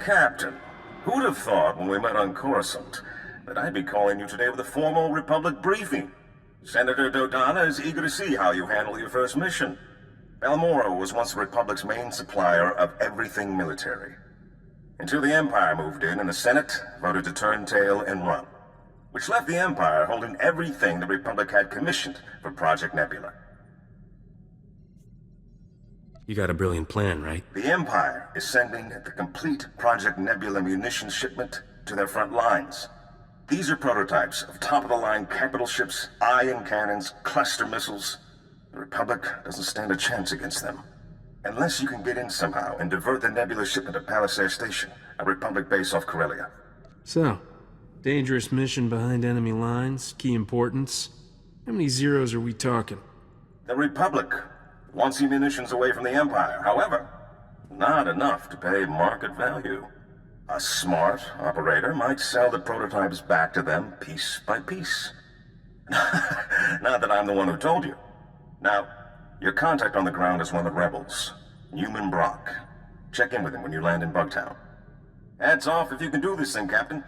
Captain, who'd have thought when we met on Coruscant that I'd be calling you today with a formal Republic briefing? Senator Dodonna is eager to see how you handle your first mission. Balmorra was once the Republic's main supplier of everything military. Until the Empire moved in and the Senate voted to turn tail and run. Which left the Empire holding everything the Republic had commissioned for Project Nebula. You got a brilliant plan, right? The Empire is sending the complete Project Nebula munitions shipment to their front lines. These are prototypes of top-of-the-line capital ships, ion cannons, cluster missiles. The Republic doesn't stand a chance against them. Unless you can get in somehow and divert the Nebula shipment to Palisade Station, a Republic base off Corellia. So, dangerous mission behind enemy lines, key importance. How many zeros are we talking? The Republic wants your munitions away from the Empire. However, not enough to pay market value. A smart operator might sell the prototypes back to them piece by piece. Not that I'm the one who told you. Now, your contact on the ground is one of the rebels, Newman Brock. Check in with him when you land in Bugtown. Hats off if you can do this thing, Captain.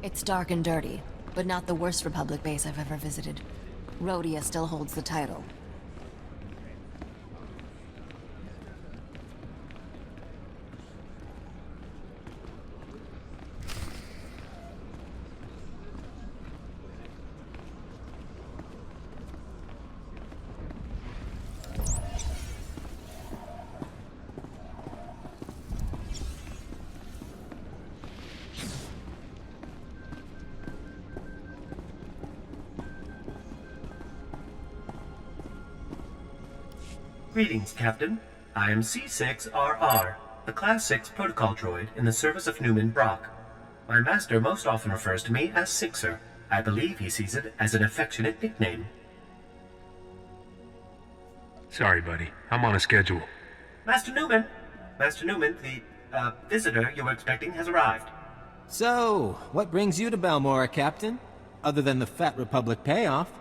It's dark and dirty, but not the worst Republic base I've ever visited. Rhodia still holds the title. Greetings, Captain. I am C6RR, the Class 6 protocol droid in the service of Newman Brock. My master most often refers to me as Sixer. I believe he sees it as an affectionate nickname. Sorry, buddy. I'm on a schedule. Master Newman, the visitor you were expecting has arrived. So, what brings you to Balmora, Captain? Other than the Fat Republic payoff?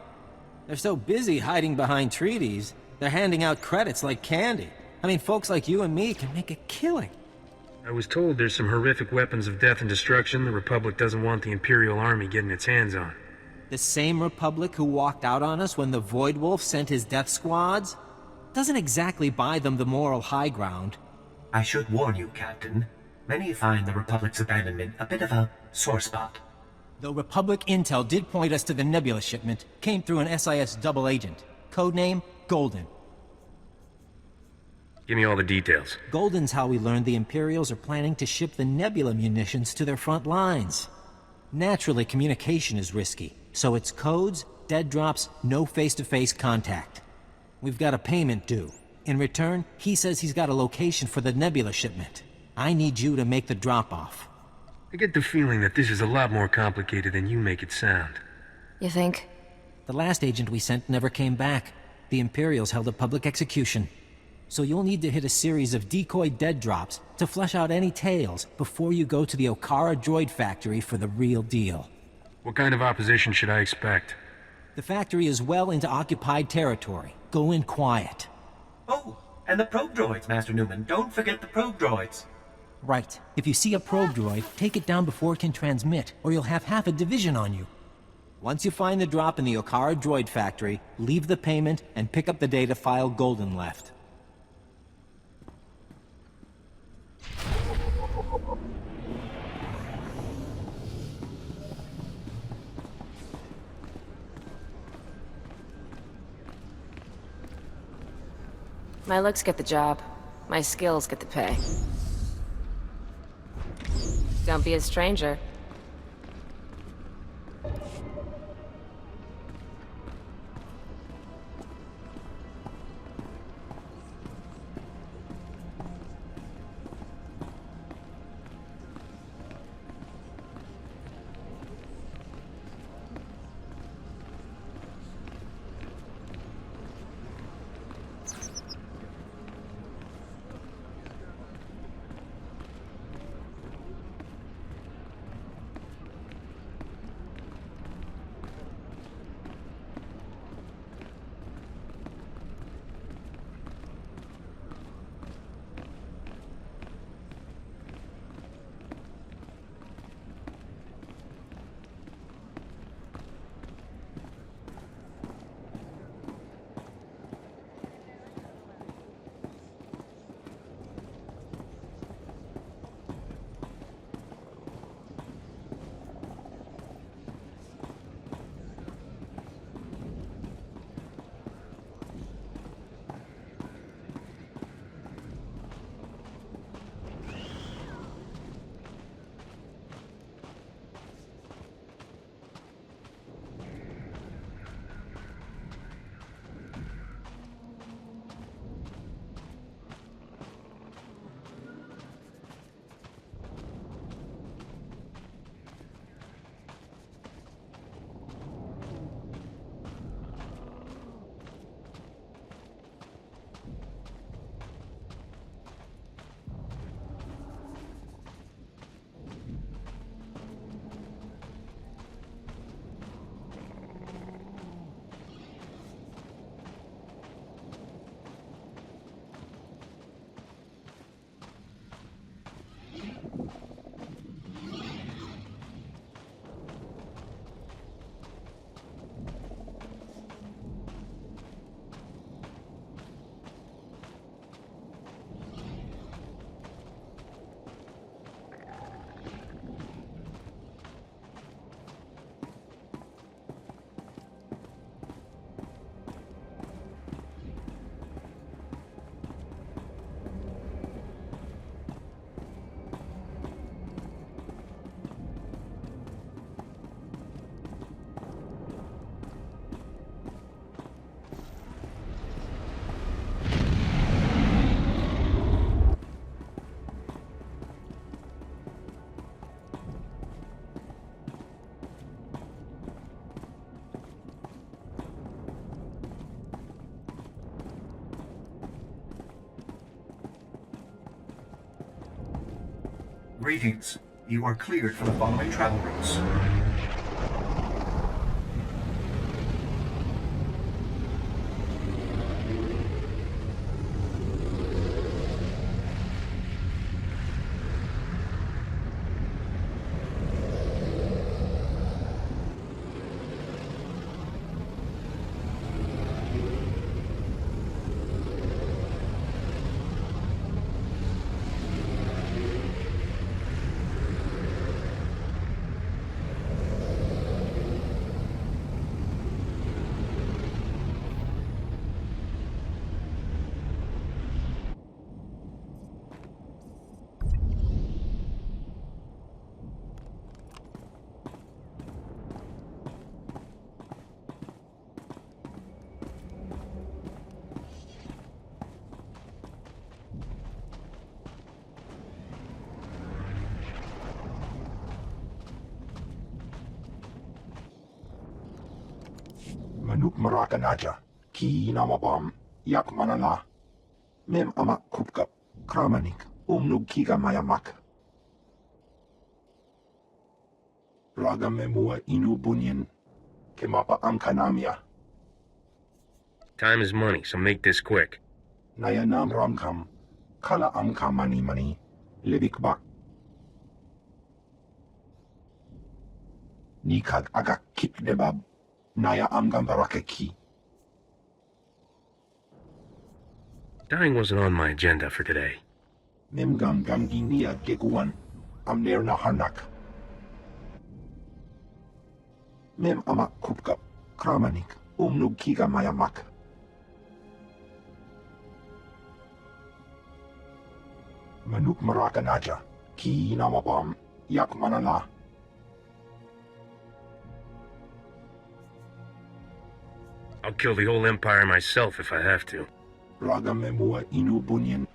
They're so busy hiding behind treaties, they're handing out credits like candy. I mean, folks like you and me can make a killing. I was told there's some horrific weapons of death and destruction the Republic doesn't want the Imperial Army getting its hands on. The same Republic who walked out on us when the Void Wolf sent his death squads? Doesn't exactly buy them the moral high ground. I should warn you, Captain. Many find the Republic's abandonment a bit of a sore spot. Though Republic intel did point us to the Nebula shipment, came through an SIS double agent. Codename, Golden. Give me all the details. Golden's how we learned the Imperials are planning to ship the Nebula munitions to their front lines. Naturally, communication is risky, so it's codes, dead drops, no face-to-face contact. We've got a payment due. In return, he says he's got a location for the Nebula shipment. I need you to make the drop-off. I get the feeling that this is a lot more complicated than you make it sound. You think? The last agent we sent never came back. The Imperials held a public execution. So you'll need to hit a series of decoy dead drops to flesh out any tales before you go to the Okara droid factory for the real deal. What kind of opposition should I expect? The factory is well into occupied territory. Go in quiet. Oh, and the probe droids, Master Newman. Don't forget the probe droids. Right. If you see a probe droid, take it down before it can transmit, or you'll have half a division on you. Once you find the drop in the Okara droid factory, leave the payment and pick up the data file Golden left. My looks get the job. My skills get the pay. Don't be a stranger. Greetings. You are cleared for the following travel routes. Manuk Marakanaja, Ki Namabam, Yak Manala, Mem Amak Kupkap, Kramanik, Umnug Kiga Mayamak. Raga Memua Inu Bunyan, Kemapa Amkanamia, Time is money, so make this quick. Nayanam Ramkam, Kala Amkamani Mani, Libikbak. Nikag Agak Kip Debab, Naya Amgam Barakeki. Dying wasn't on my agenda for today. Memgam Gamginia Geguan, Amner Nahanak. Mem Amak Kupkap, Kramanik, Umnug Kiga Mayamak. Manuk Marakanaja, Ki Namabam, Yak Manala. I'll kill the whole Empire myself if I have to. Raga Memua Inu Bunyan.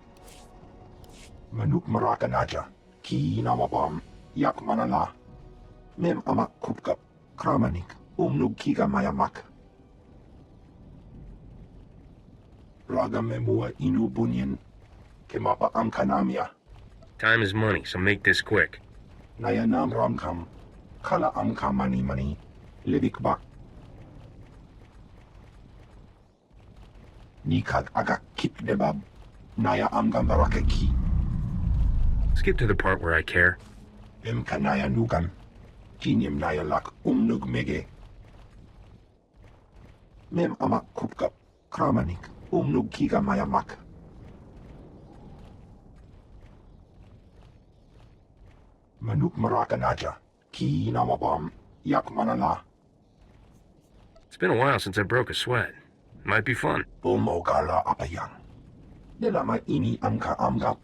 Manuk Marakanaja, Ki Namabam, Yak Manala. Mem Amak Kupkap, Kramanik, Umnug Kiga Mayamak. Raga Memua Inu Bunyan, Kemapa Amkanamia, Time is money, so make this quick. Nayanam Ramkam, Kala Amkamani Mani, Libikbak. Nikag Agak Kip Debab, Naya Amgam Barakeki, Skip to the part where I care. Kanaya Nugan, Kinyam Naya Lak Umnug Mege. Mem Amak Kupkap, Kramanik, Umnug Kiga Mayamak. Manuk Marakanaja, Ki Namabam, Yak Manala, It's been a while since I broke a sweat. Might be fun. Bumogala Apayang. Nila mai ini amka amgap,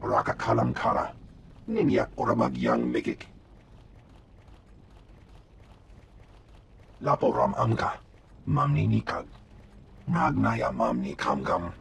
Raka Kalam Kala, Ninyak Oramagyang Megik. Laporam Amka, Mamni Nikag, Nagnaya Mamni Kamgam.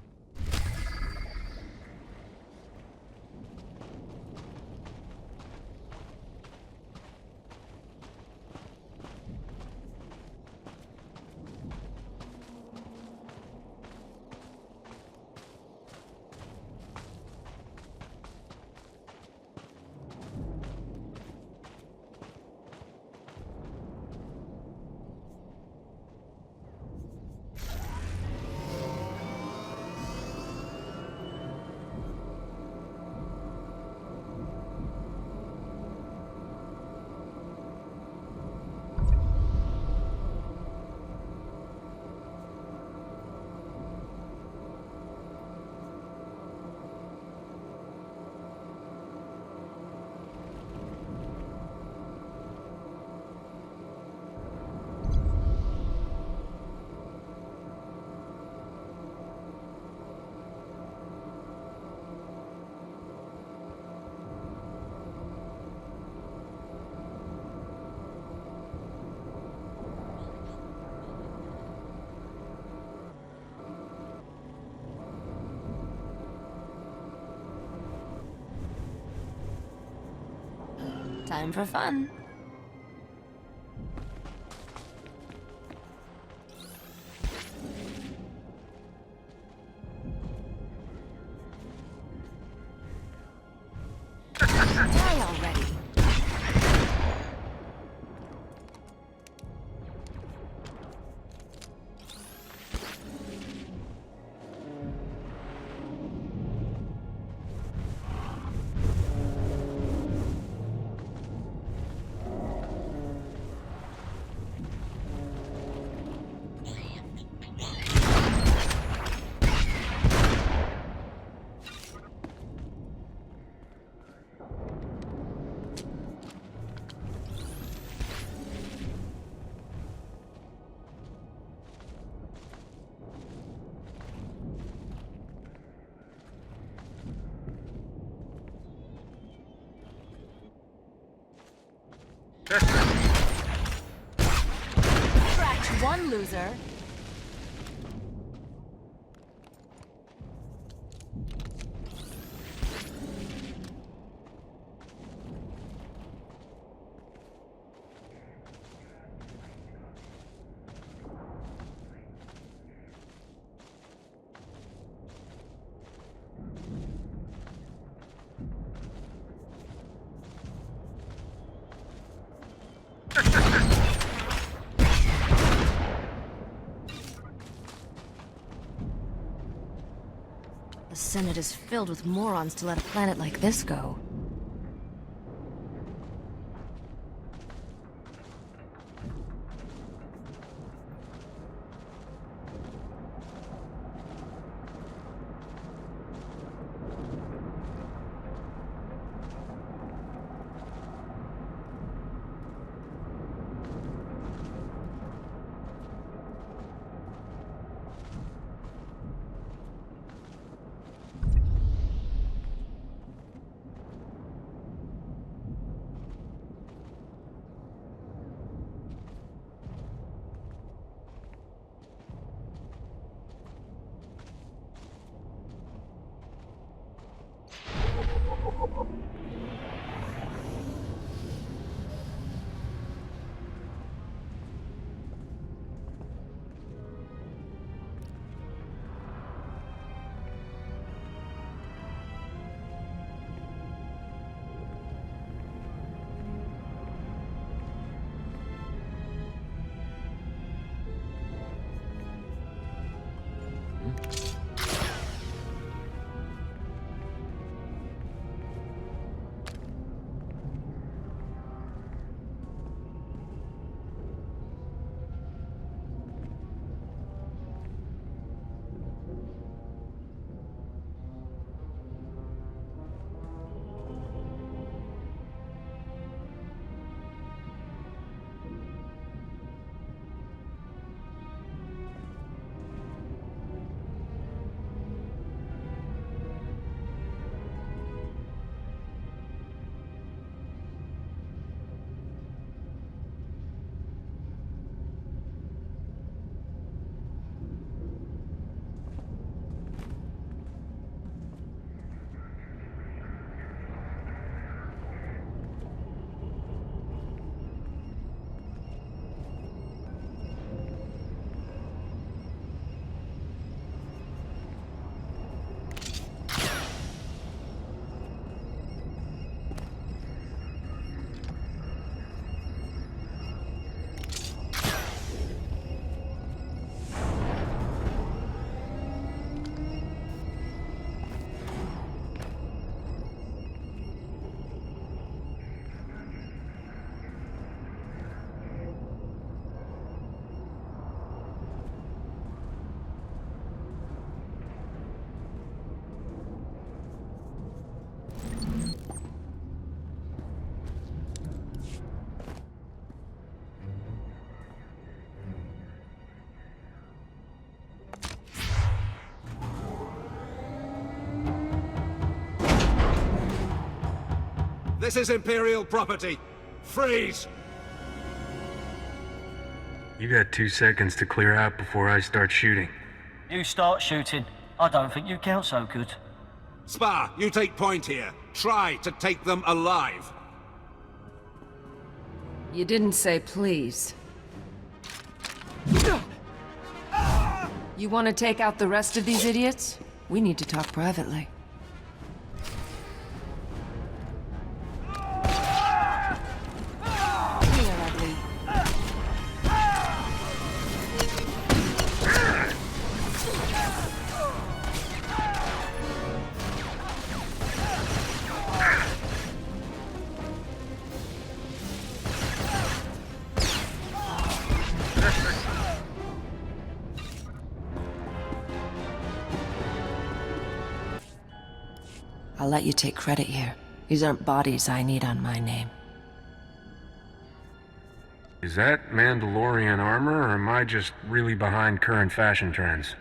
Time for fun. Tracked one loser. The Senate is filled with morons to let a planet like this go. This is Imperial property. Freeze! You got 2 seconds to clear out before I start shooting. You start shooting. I don't think you count so good. Spa, you take point here. Try to take them alive. You didn't say please. You want to take out the rest of these idiots? We need to talk privately. Here, ugly. I'll let you take credit here. These aren't bodies I need on my name. Is that Mandalorian armor, or am I just really behind current fashion trends?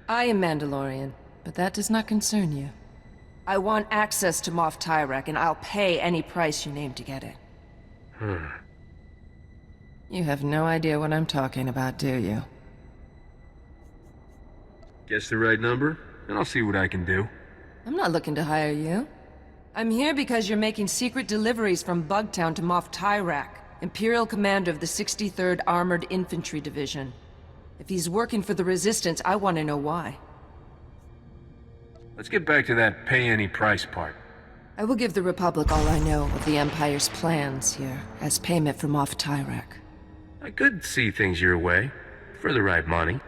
I am Mandalorian, but that does not concern you. I want access to Moff Tyrek, and I'll pay any price you name to get it. You have no idea what I'm talking about, do you? Guess the right number, and I'll see what I can do. I'm not looking to hire you. I'm here because you're making secret deliveries from Bugtown to Moff Tyrak, Imperial Commander of the 63rd Armored Infantry Division. If he's working for the Resistance, I want to know why. Let's get back to that pay any price part. I will give the Republic all I know of the Empire's plans here, as payment for Moff Tyrak. I could see things your way, for the right money.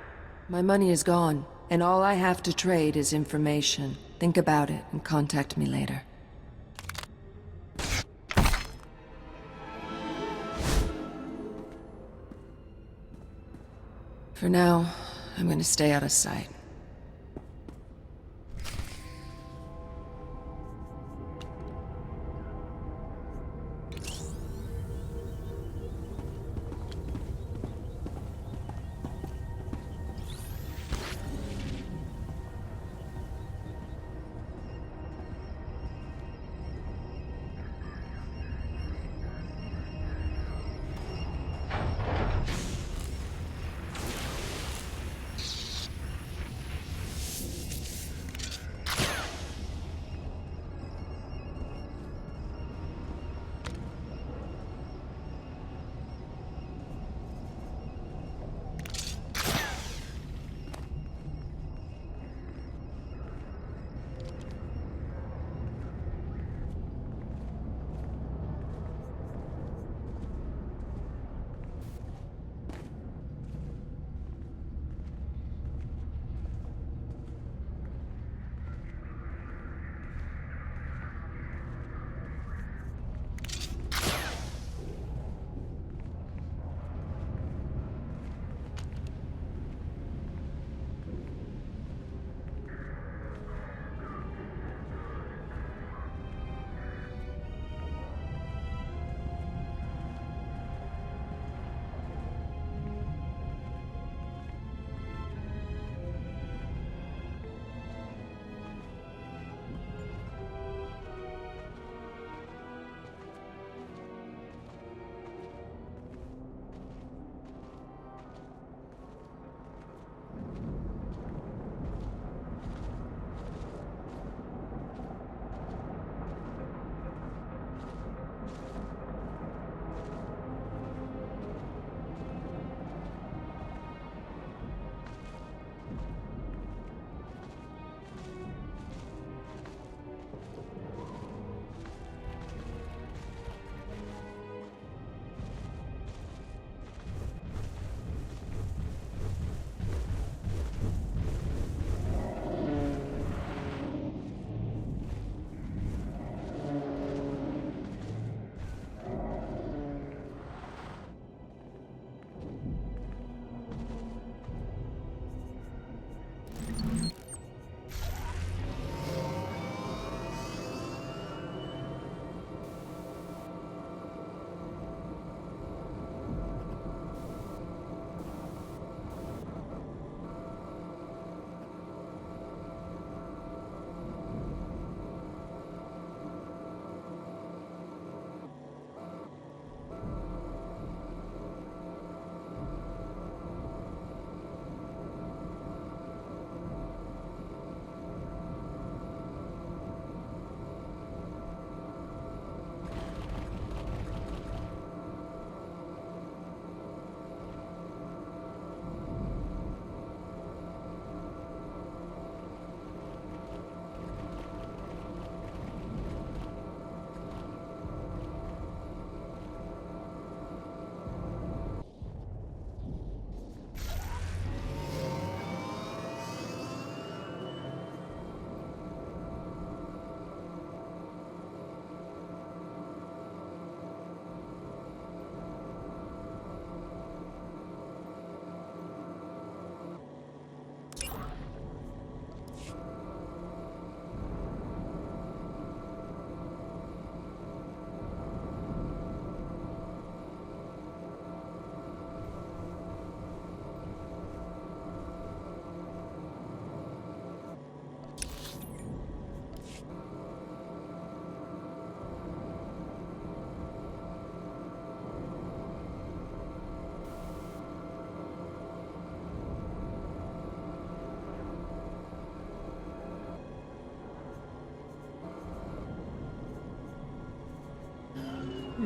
My money is gone, and all I have to trade is information. Think about it and contact me later. For now, I'm going to stay out of sight.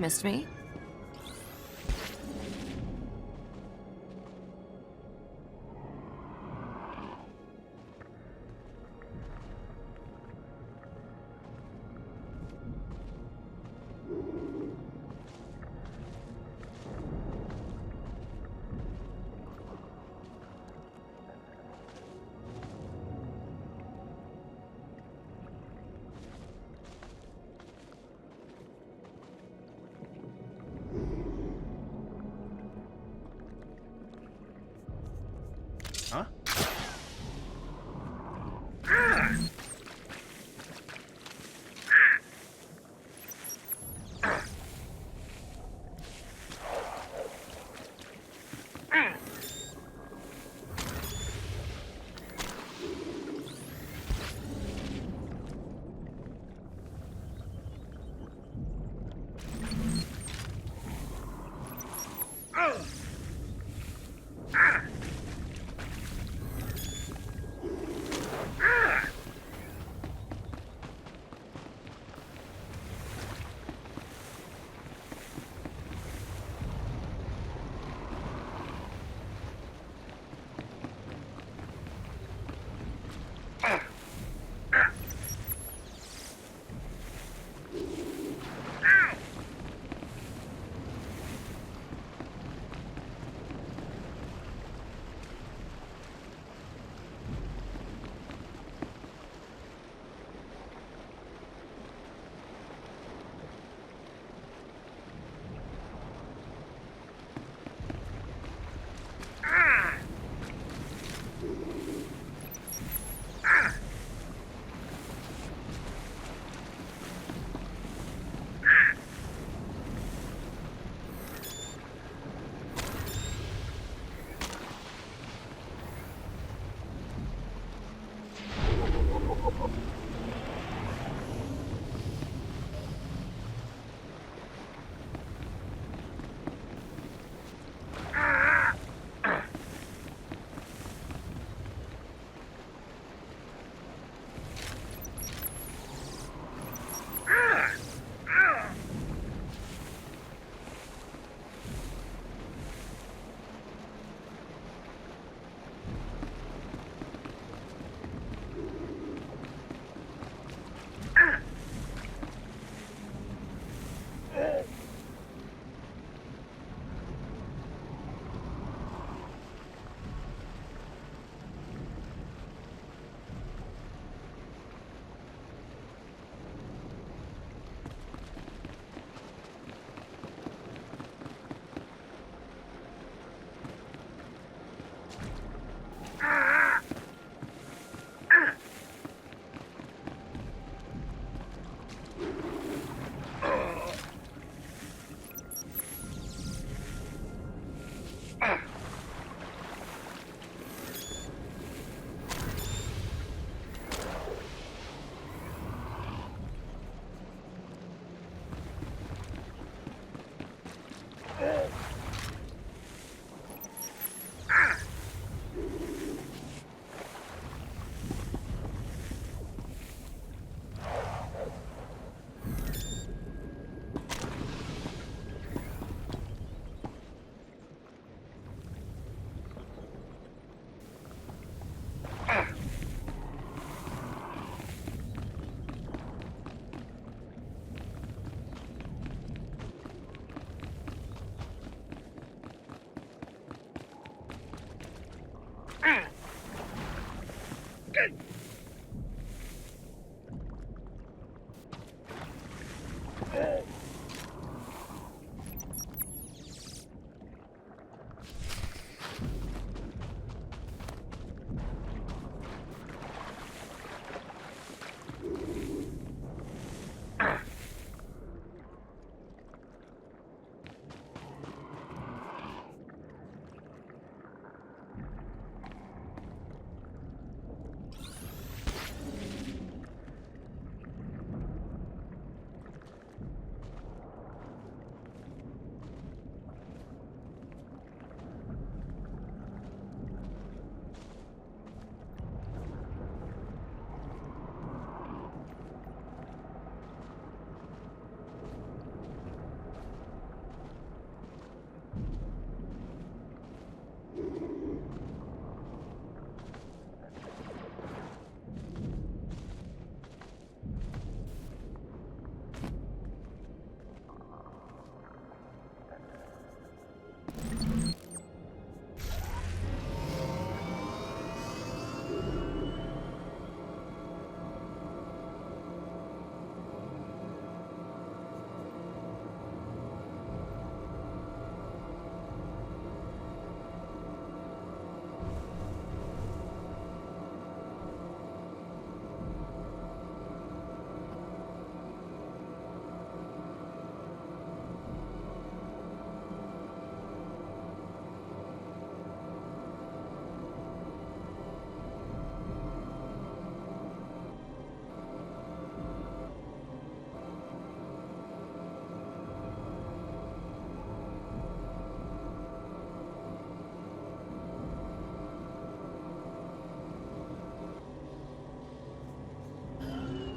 Missed me? Huh?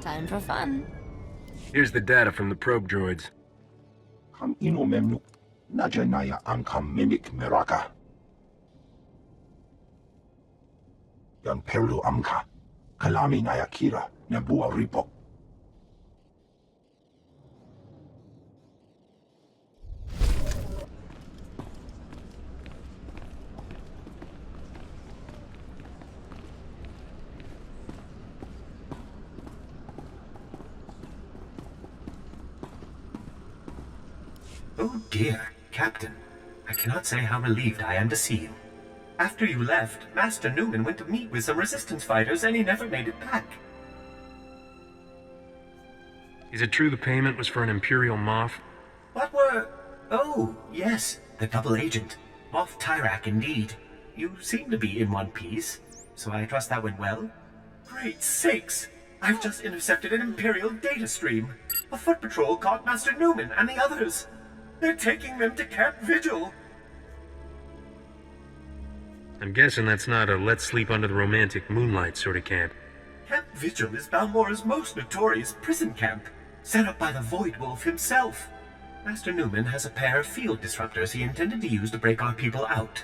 Time for fun. Here's the data from the probe droids. Kam ino memnu. Najanaya ankam mimic meraka. Yan perlu amka. Kalami naya kira. Nabua ripok. Oh dear, Captain. I cannot say how relieved I am to see you. After you left, Master Newman went to meet with some resistance fighters and he never made it back. Is it true the payment was for an Imperial Moff? What were... Oh, yes, the double agent. Off Tyrak, indeed. You seem to be in one piece, so I trust that went well. Great sakes! I've just intercepted an Imperial data stream. A foot patrol caught Master Newman and the others. They're taking them to Camp Vigil. I'm guessing that's not a let's sleep under the romantic moonlight sort of camp. Camp Vigil is Balmora's most notorious prison camp, set up by the Void Wolf himself. Master Newman has a pair of field disruptors he intended to use to break our people out.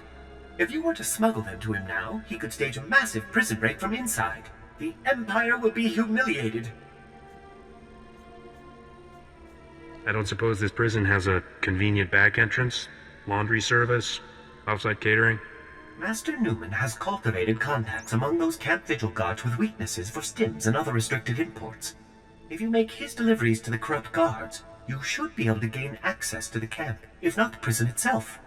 If you were to smuggle them to him now, he could stage a massive prison break from inside. The Empire will be humiliated. I don't suppose this prison has a convenient back entrance, laundry service, offsite catering? Master Newman has cultivated contacts among those Camp Vigil guards with weaknesses for stims and other restricted imports. If you make his deliveries to the corrupt guards, you should be able to gain access to the camp, if not the prison itself.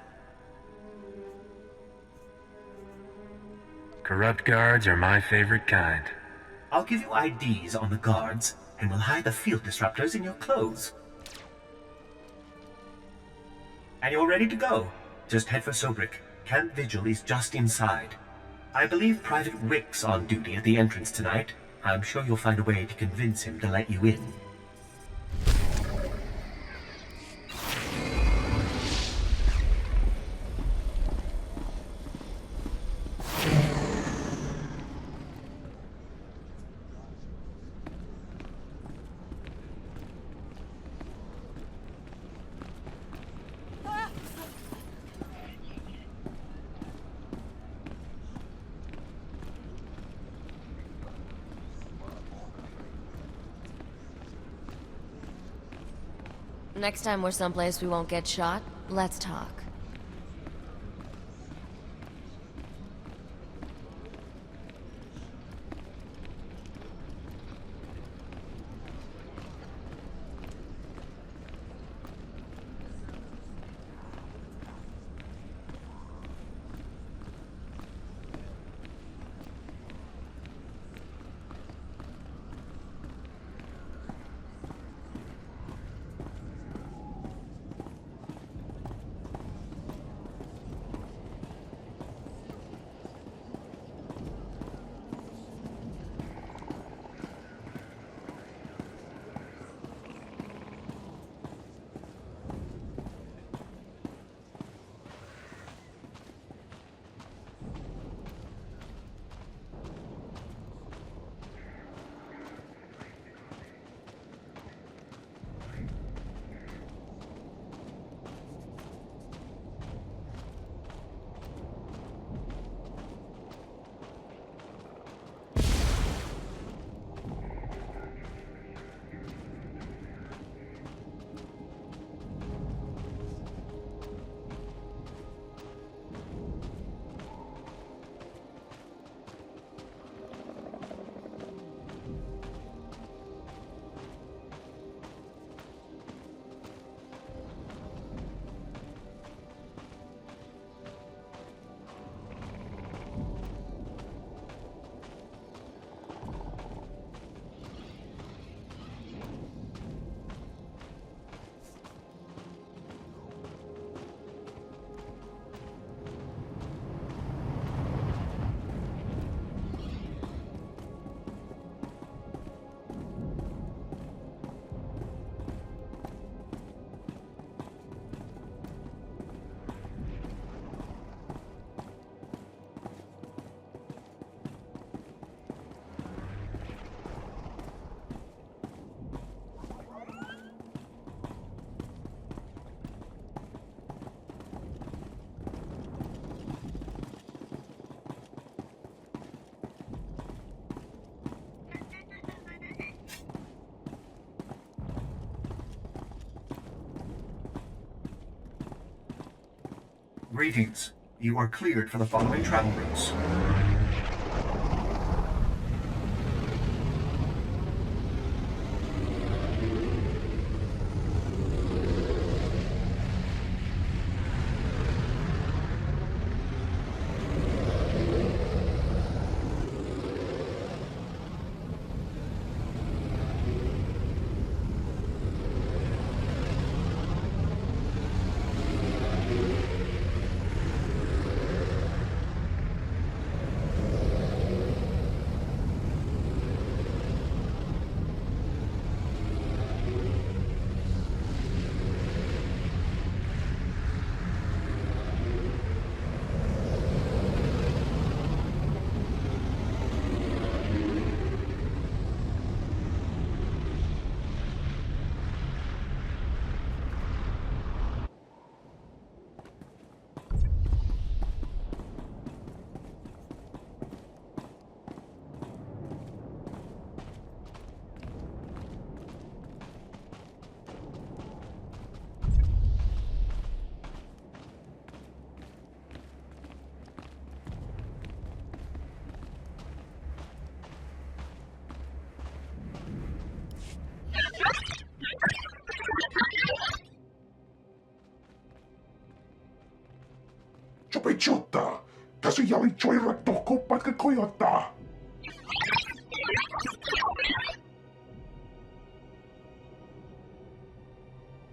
Corrupt guards are my favorite kind. I'll give you IDs on the guards, and we'll hide the field disruptors in your clothes. And you're ready to go. Just head for Sobrik. Camp Vigil is just inside. I believe Private Rick's on duty at the entrance tonight. I'm sure you'll find a way to convince him to let you in. Next time we're someplace we won't get shot, let's talk. Greetings. You are cleared for the following travel routes. Chopechota, Kasuyali Choira Toko Pakakoyota.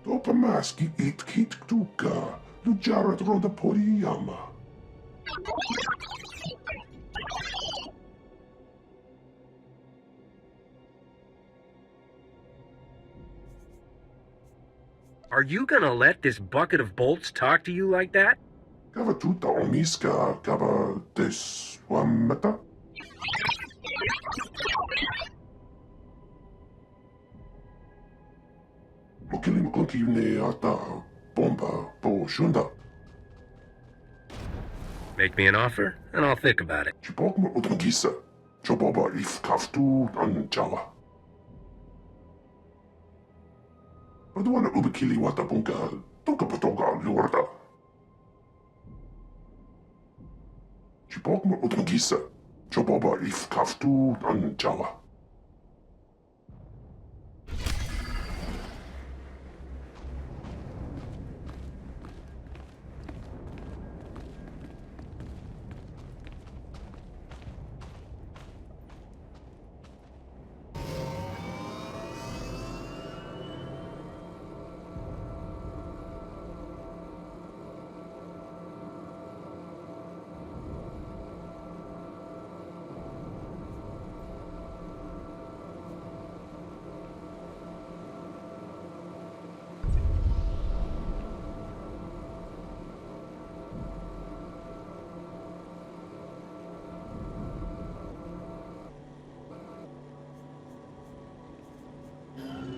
Topamaski it kit tuka, Lujarat roda poriyama. Are you gonna let this bucket of bolts talk to you like that? Gava tuta omiska, gava deswamata. Mokilim konti ne ata bomba po shunda. Make me an offer, and I'll think about it. Chipokma utangisa, choboba if kaftu an jawa. Paduana ubikili wata bunga, tunka patonga lurda. Chipokma utangisa, choboba if kaftu an jawa.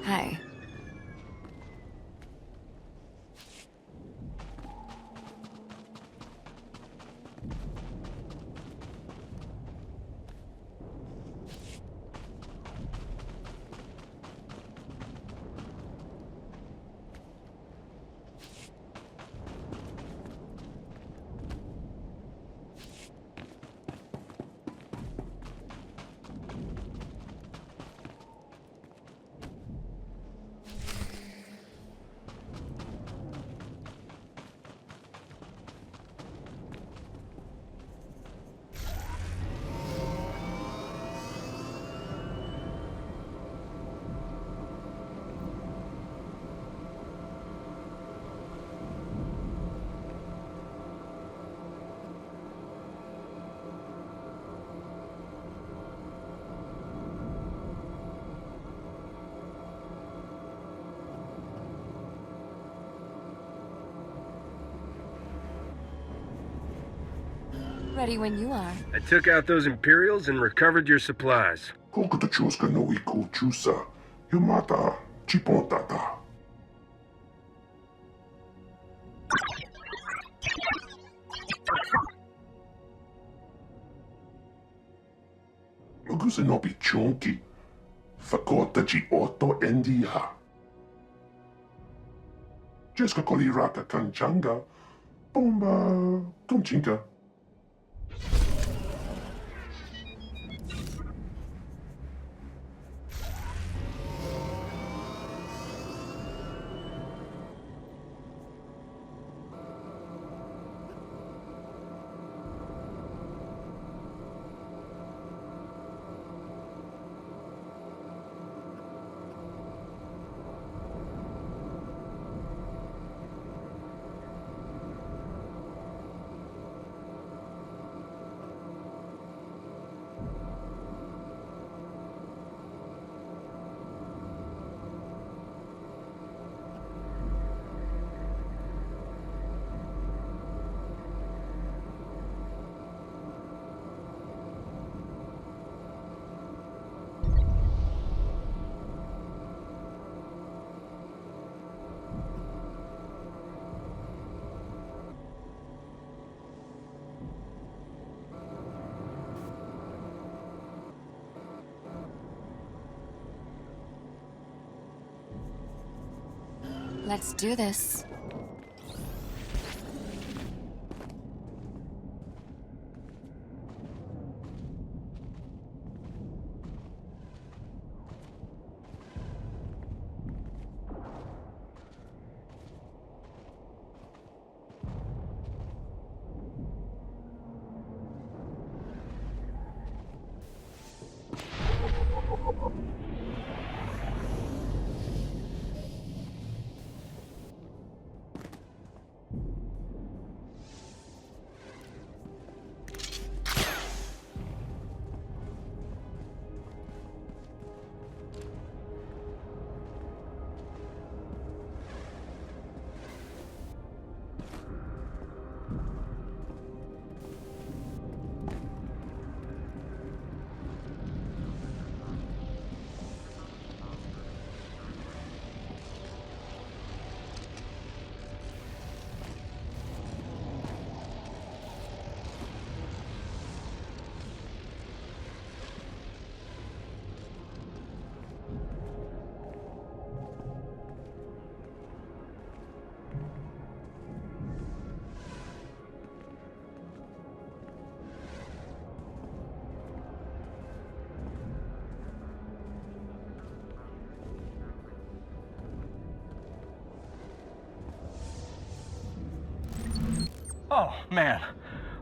Hi. Ready when you are. I took out those Imperials and recovered your supplies. Kokuta chuska no iku chusa, yumata chipontata. Magusa no bi chonki, fakota chi otto endia. Jeska koliraka kanchanga, Bomba! Conchinka. Let's do this. Oh, man.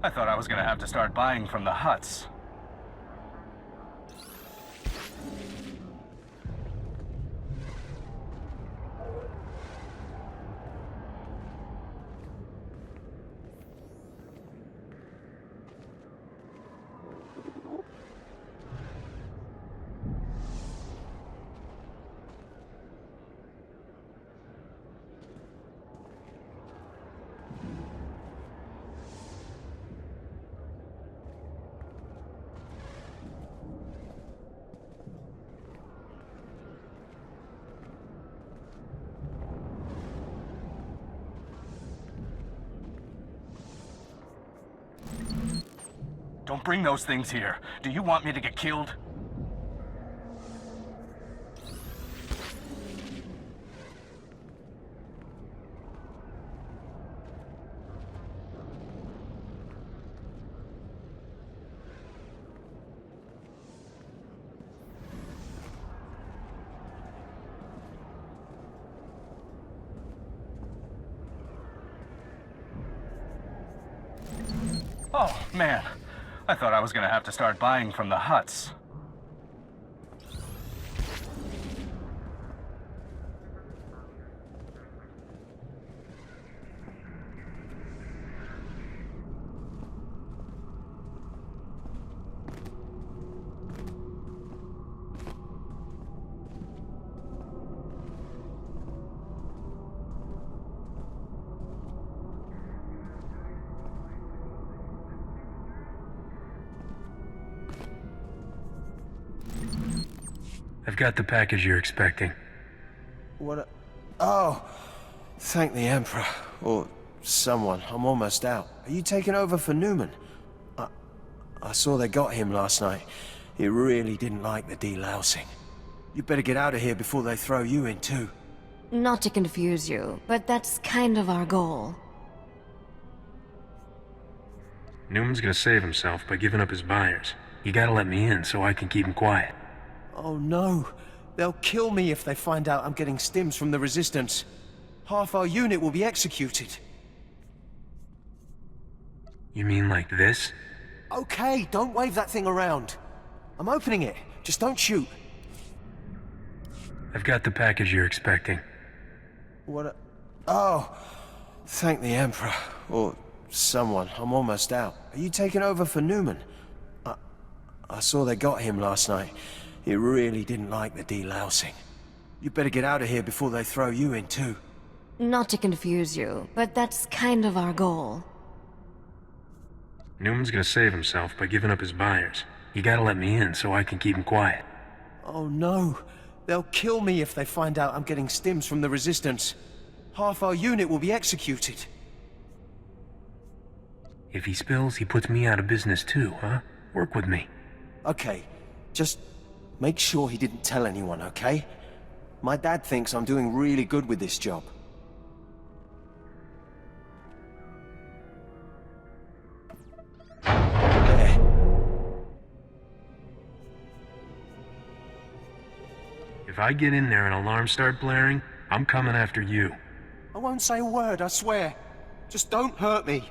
I thought I was gonna have to start buying from the huts. Don't bring those things here. Do you want me to get killed? Oh, man. I thought I was gonna have to start buying from the huts. I've got the package you're expecting. Oh, thank the Emperor. Or someone. I'm almost out. Are you taking over for Newman? I saw they got him last night. He really didn't like the delousing. You better get out of here before they throw you in too. Not to confuse you, but that's kind of our goal. Newman's gonna save himself by giving up his buyers. You gotta let me in so I can keep him quiet. Oh no. They'll kill me if they find out I'm getting stims from the Resistance. Half our unit will be executed. You mean like this? Okay, don't wave that thing around. I'm opening it. Just don't shoot. I've got the package you're expecting. What? Oh, thank the Emperor. Or someone. I'm almost out. Are you taking over for Newman? I saw they got him last night. He really didn't like the delousing. You better get out of here before they throw you in too. Not to confuse you, but that's kind of our goal. Newman's gonna save himself by giving up his buyers. You gotta let me in so I can keep him quiet. Oh no. They'll kill me if they find out I'm getting stims from the Resistance. Half our unit will be executed. If he spills, he puts me out of business too, huh? Work with me. Okay, just make sure he didn't tell anyone, okay? My dad thinks I'm doing really good with this job. There. If I get in there and alarms start blaring, I'm coming after you. I won't say a word, I swear. Just don't hurt me.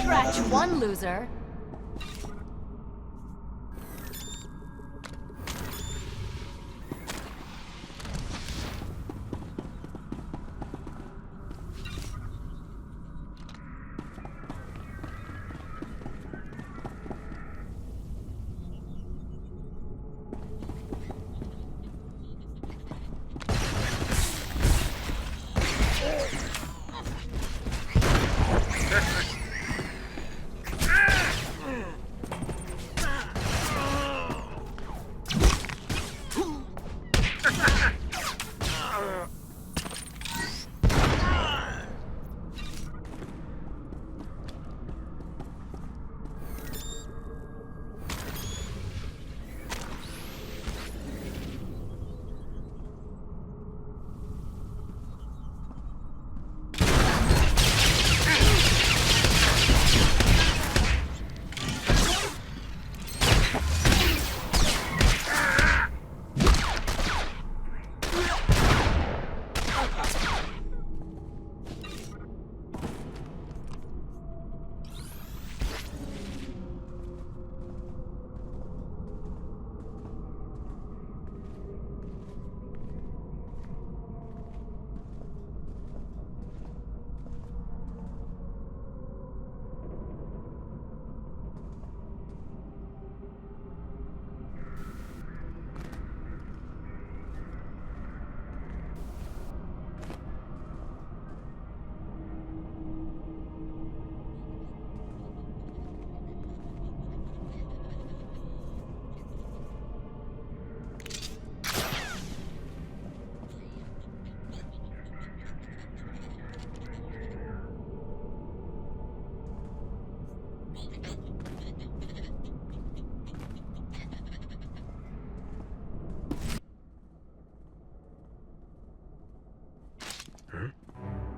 Scratch one loser.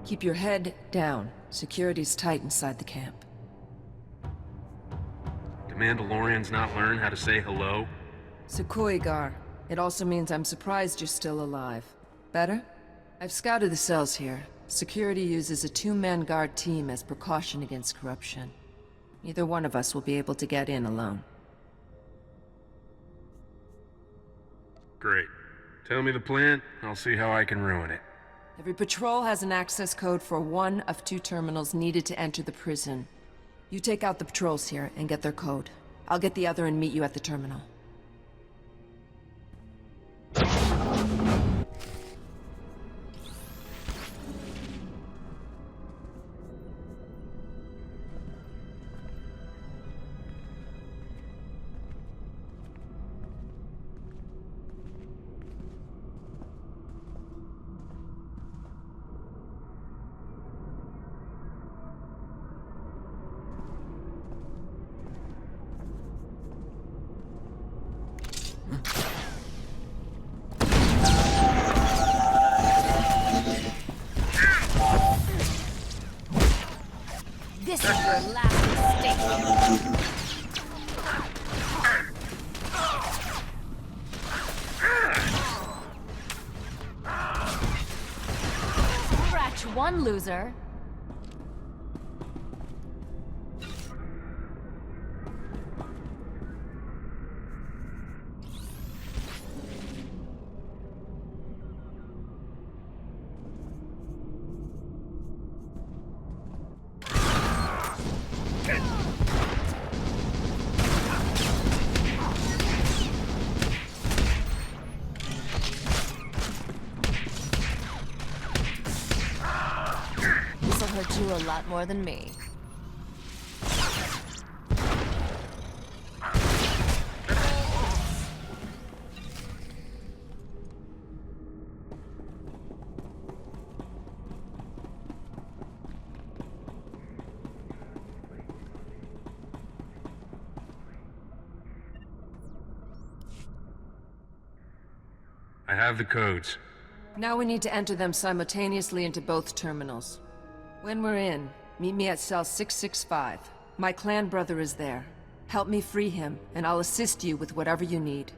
Keep your head down. Security's tight inside the camp. Do Mandalorians not learn how to say hello? Sekoigar. It also means I'm surprised you're still alive. Better? I've scouted the cells here. Security uses a two-man guard team as precaution against corruption. Neither one of us will be able to get in alone. Great. Tell me the plan, I'll see how I can ruin it. Every patrol has an access code for one of 2 terminals needed to enter the prison. You take out the patrols here and get their code. I'll get the other and meet you at the terminal. This is your last mistake. Scratch one loser. This'll hurt you a lot more than me. I have the codes. Now we need to enter them simultaneously into both terminals. When we're in, meet me at cell 665. My clan brother is there. Help me free him, and I'll assist you with whatever you need.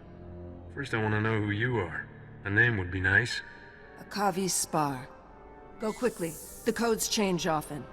First I want to know who you are. A name would be nice. Akavi Spar. Go quickly. The codes change often.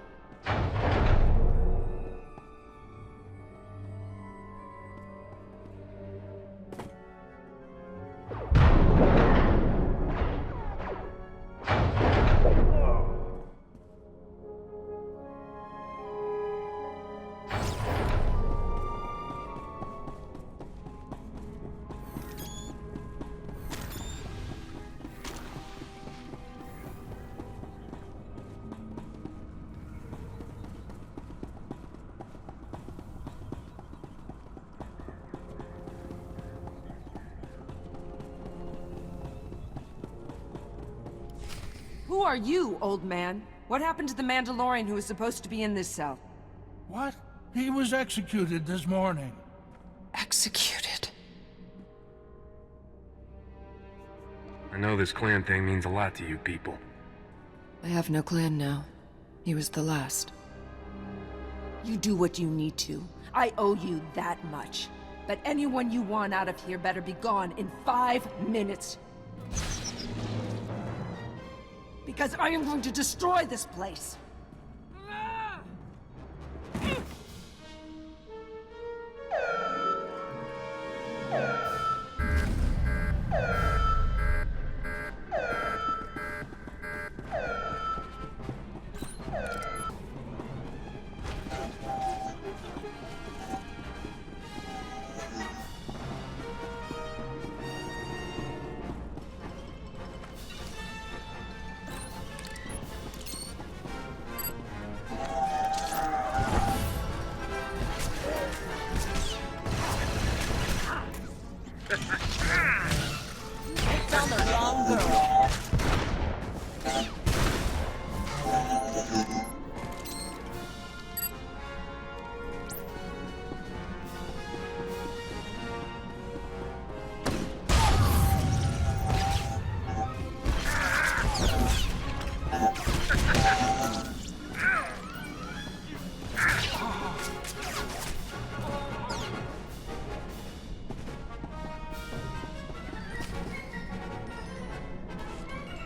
Who are you, old man? What happened to the Mandalorian who was supposed to be in this cell? What? He was executed this morning. Executed? I know this clan thing means a lot to you people. I have no clan now. He was the last. You do what you need to. I owe you that much. But anyone you want out of here better be gone in 5 minutes. Because I am going to destroy this place!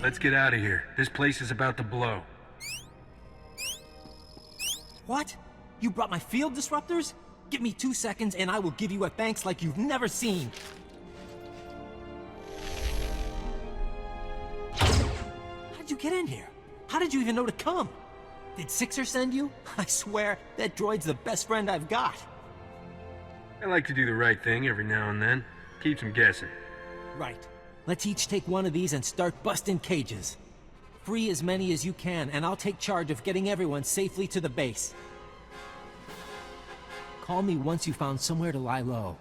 let's get out of here. This place is about to blow. What? You brought my field disruptors? Give me 2 seconds and I will give you a thanks like you've never seen. How did you get in here? How did you even know to come? Did Sixer send you? I swear, that droid's the best friend I've got. I like to do the right thing every now and then. Keeps them guessing. Right. Let's each take one of these and start busting cages. Free as many as you can, and I'll take charge of getting everyone safely to the base. Call me once you found somewhere to lie low.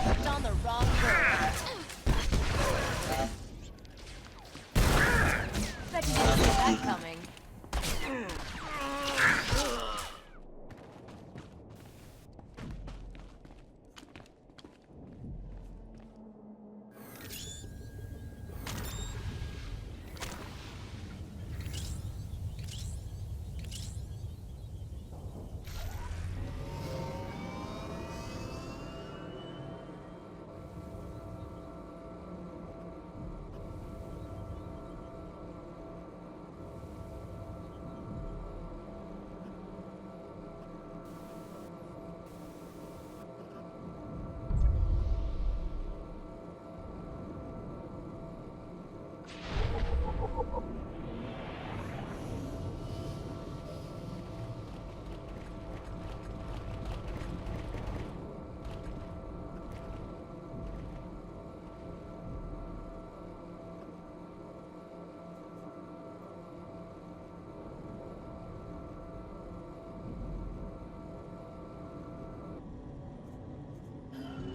Hooked on the wrong bird. Bet you didn't see that coming.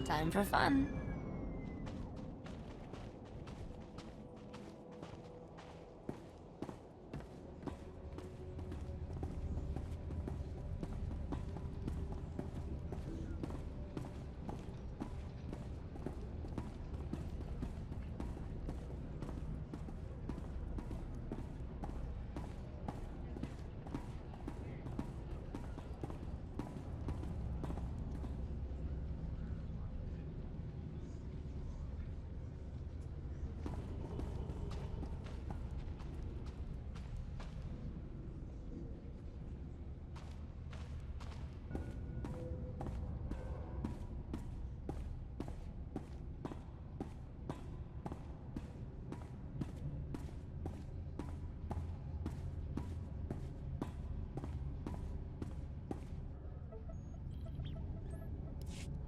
Time for fun.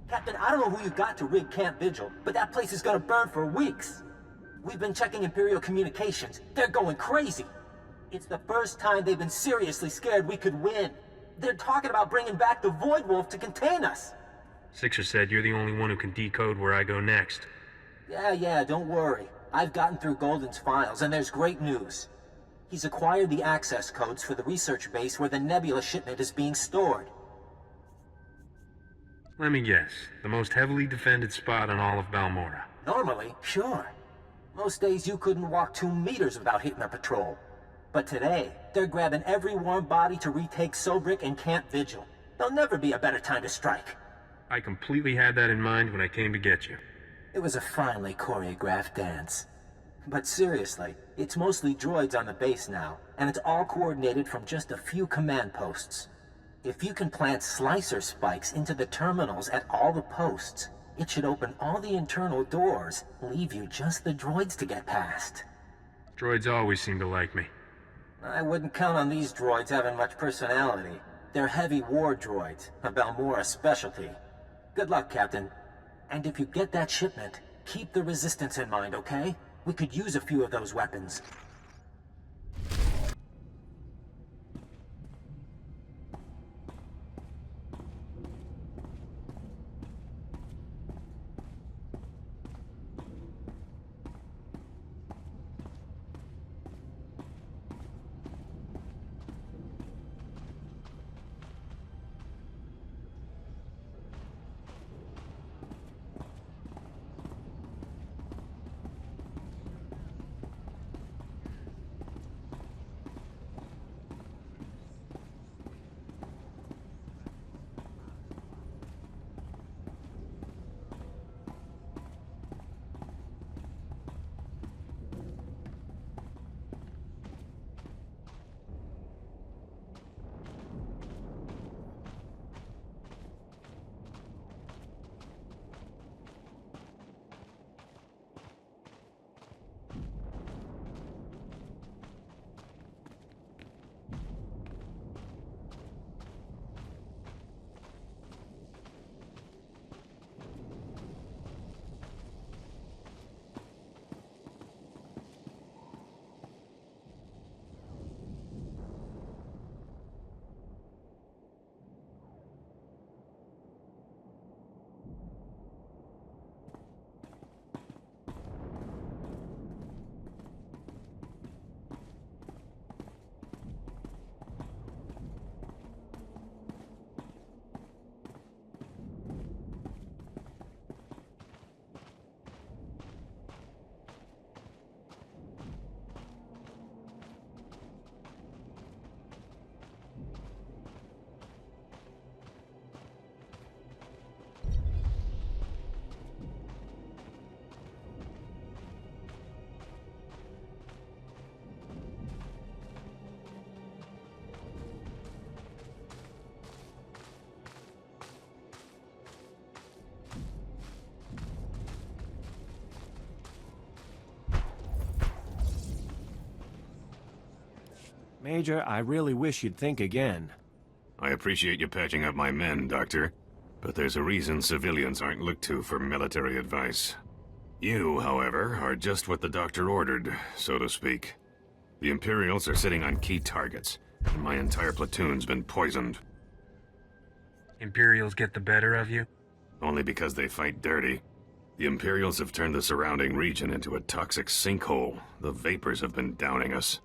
Captain, I don't know who you got to rig Camp Vigil, but that place is gonna burn for weeks. We've been checking Imperial communications. They're going crazy. It's the first time they've been seriously scared we could win. They're talking about bringing back the Void Wolf to contain us. Sixer said you're the only one who can decode where I go next. Yeah, don't worry. I've gotten through Golden's files, and there's great news. He's acquired the access codes for the research base where the Nebula shipment is being stored. Let me guess. The most heavily defended spot in all of Balmora. Normally, sure. Most days you couldn't walk 2 meters without hitting a patrol. But today, they're grabbing every warm body to retake Sobrik and Camp Vigil. There'll never be a better time to strike. I completely had that in mind when I came to get you. It was a finely choreographed dance. But seriously, it's mostly droids on the base now, and it's all coordinated from just a few command posts. If you can plant slicer spikes into the terminals at all the posts, it should open all the internal doors, leave you just the droids to get past. Droids always seem to like me. I wouldn't count on these droids having much personality. They're heavy war droids, a Balmora specialty. Good luck, Captain. And if you get that shipment, keep the Resistance in mind, okay? We could use a few of those weapons. Major, I really wish you'd think again. I appreciate you patching up my men, Doctor, but there's a reason civilians aren't looked to for military advice. You, however, are just what the Doctor ordered, so to speak. The Imperials are sitting on key targets, and my entire platoon's been poisoned. Imperials get the better of you? Only because they fight dirty. The Imperials have turned the surrounding region into a toxic sinkhole. The vapors have been downing us.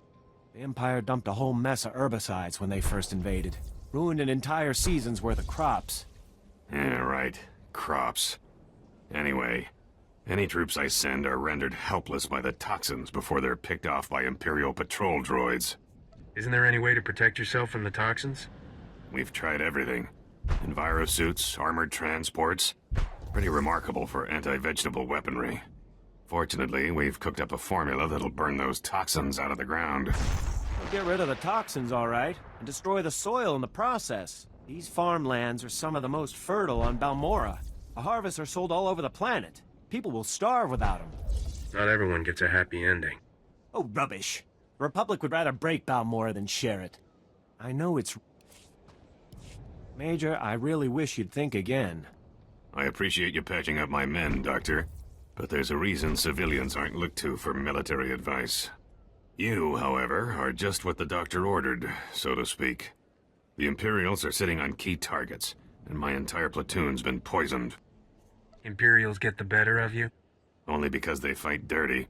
The Empire dumped a whole mess of herbicides when they first invaded. Ruined an entire season's worth of crops. Yeah, right. Crops. Anyway, any troops I send are rendered helpless by the toxins before they're picked off by Imperial patrol droids. Isn't there any way to protect yourself from the toxins? We've tried everything. Envirosuits, armored transports. Pretty remarkable for anti-vegetable weaponry. Fortunately, we've cooked up a formula that'll burn those toxins out of the ground. We'll get rid of the toxins, all right, and destroy the soil in the process. These farmlands are some of the most fertile on Balmorra. The harvests are sold all over the planet. People will starve without them. Not everyone gets a happy ending. Oh, rubbish. The Republic would rather break Balmorra than share it. I know it's... Major, I really wish you'd think again. I appreciate you patching up my men, Doctor, but there's a reason civilians aren't looked to for military advice. You, however, are just what the Doctor ordered, so to speak. The Imperials are sitting on key targets, and my entire platoon's been poisoned. Imperials get the better of you? Only because they fight dirty.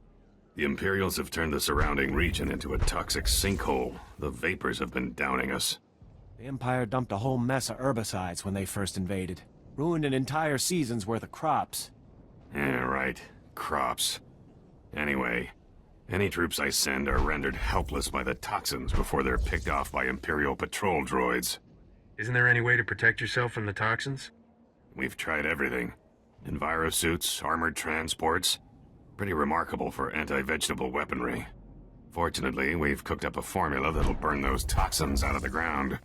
The Imperials have turned the surrounding region into a toxic sinkhole. The vapors have been downing us. The Empire dumped a whole mess of herbicides when they first invaded. Ruined an entire season's worth of crops. Yeah, right. Crops. Anyway, any troops I send are rendered helpless by the toxins before they're picked off by Imperial patrol droids. Isn't there any way to protect yourself from the toxins? We've tried everything. Envirosuits, armored transports. Pretty remarkable for anti-vegetable weaponry. Fortunately, we've cooked up a formula that'll burn those toxins out of the ground.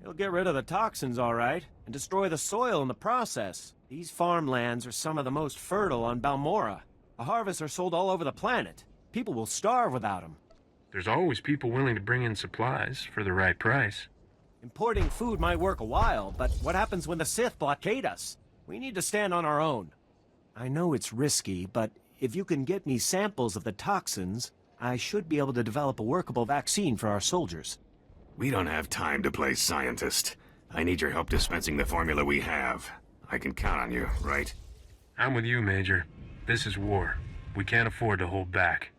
It'll get rid of the toxins, all right, and destroy the soil in the process. These farmlands are some of the most fertile on Balmorra. The harvests are sold all over the planet. People will starve without them. There's always people willing to bring in supplies for the right price. Importing food might work a while, but what happens when the Sith blockade us? We need to stand on our own. I know it's risky, but if you can get me samples of the toxins, I should be able to develop a workable vaccine for our soldiers. We don't have time to play scientist. I need your help dispensing the formula we have. I can count on you, right? I'm with you, Major. This is war. We can't afford to hold back.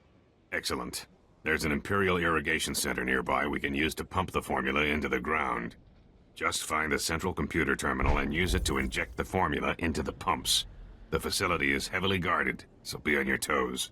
Excellent. There's an Imperial irrigation center nearby we can use to pump the formula into the ground. Just find the central computer terminal and use it to inject the formula into the pumps. The facility is heavily guarded, so be on your toes.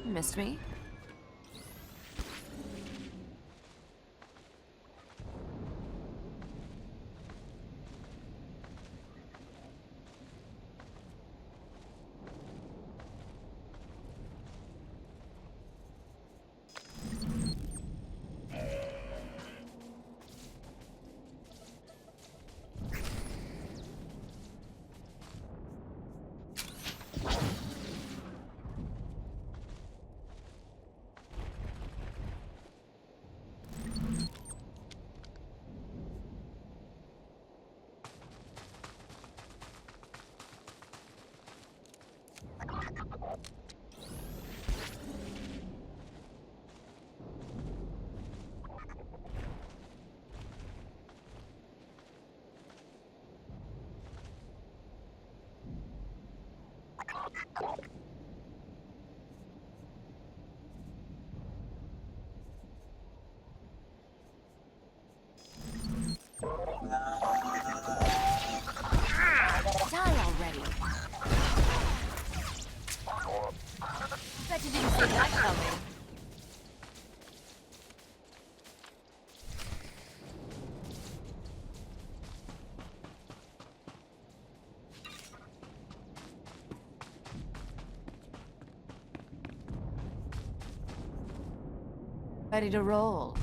Missed me? Die already. Bet you didn't see that coming. Ready to roll.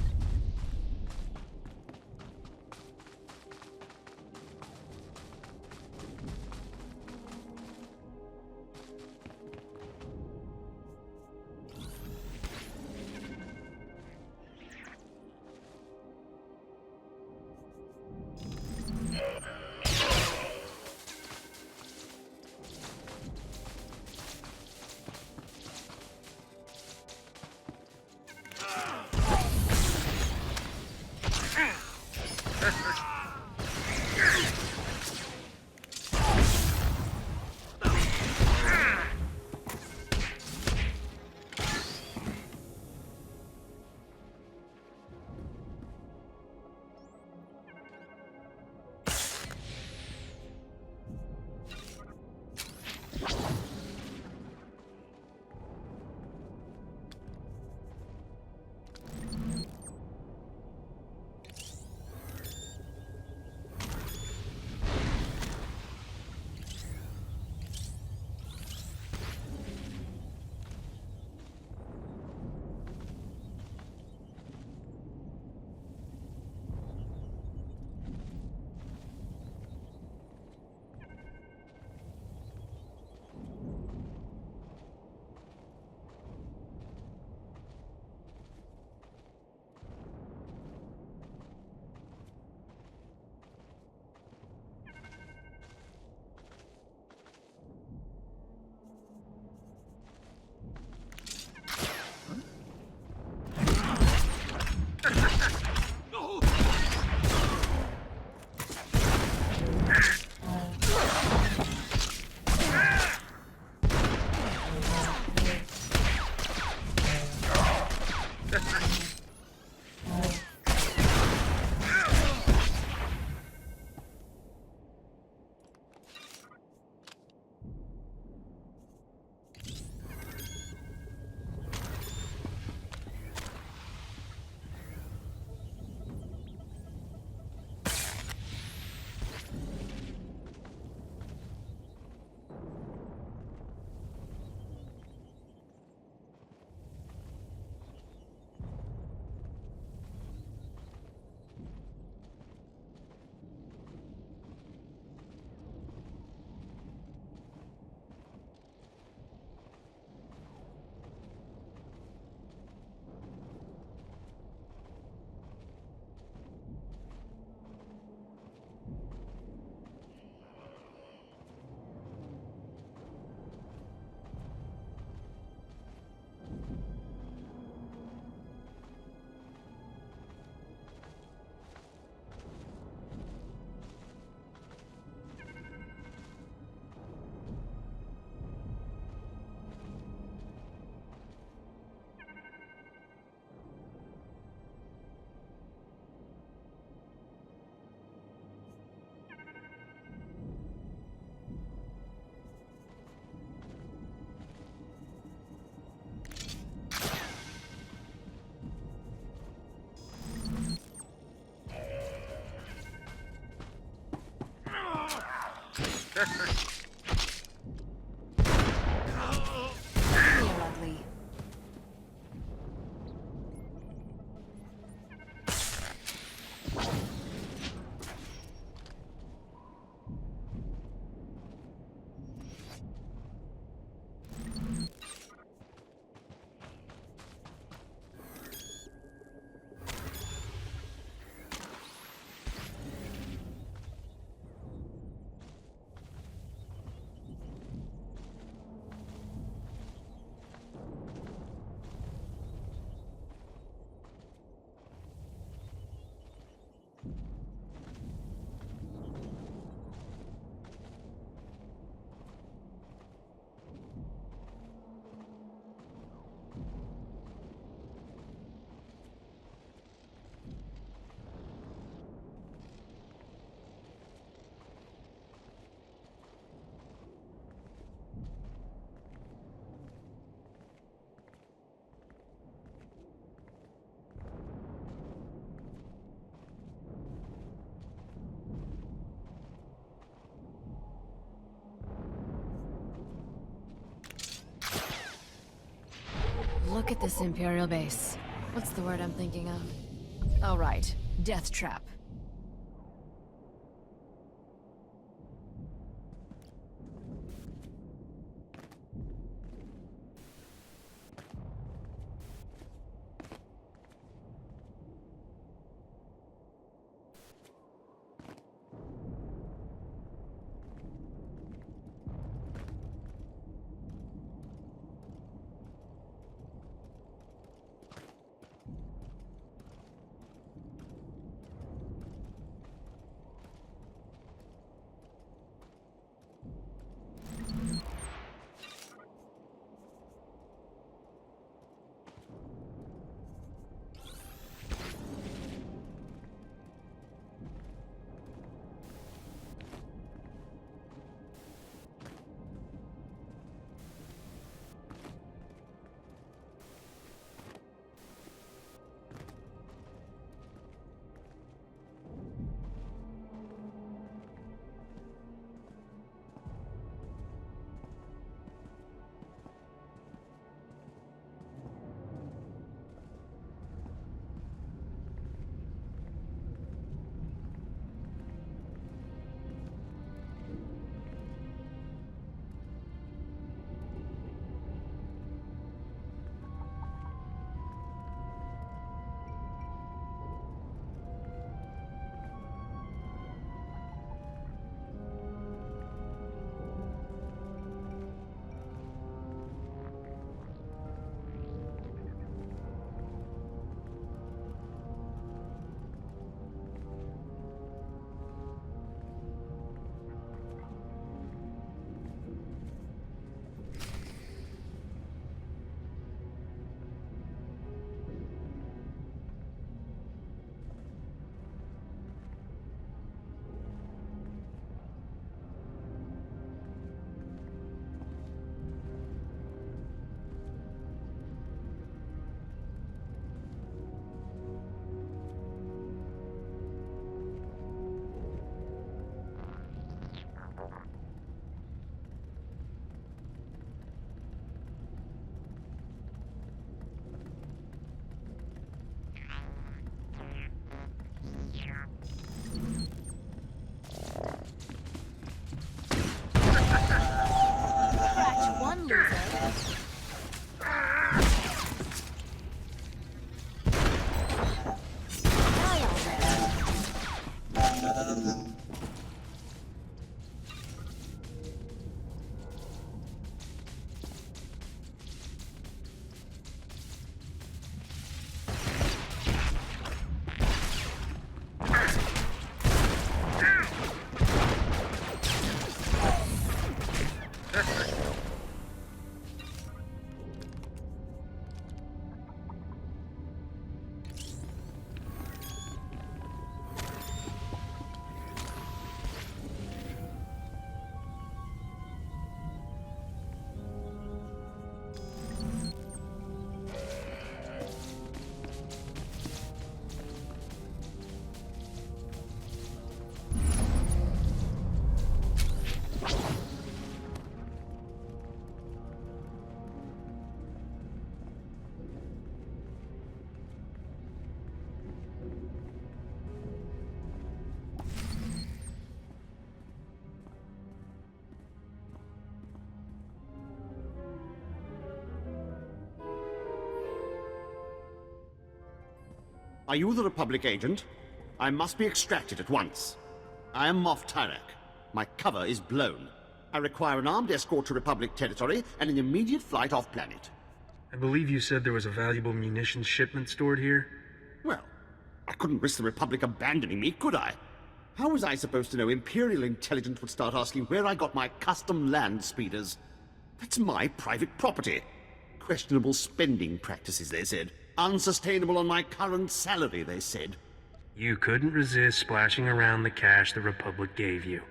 You're ugly. Look at this Imperial base. What's the word I'm thinking of? Oh, right. Death trap. Are you the Republic agent? I must be extracted at once. I am Moff Tyrak. My cover is blown. I require an armed escort to Republic territory and an immediate flight off-planet. I believe you said there was a valuable munitions shipment stored here? Well, I couldn't risk the Republic abandoning me, could I? How was I supposed to know Imperial intelligence would start asking where I got my custom land speeders? That's my private property. Questionable spending practices, they said. Unsustainable on my current salary, they said. You couldn't resist splashing around the cash the Republic gave you.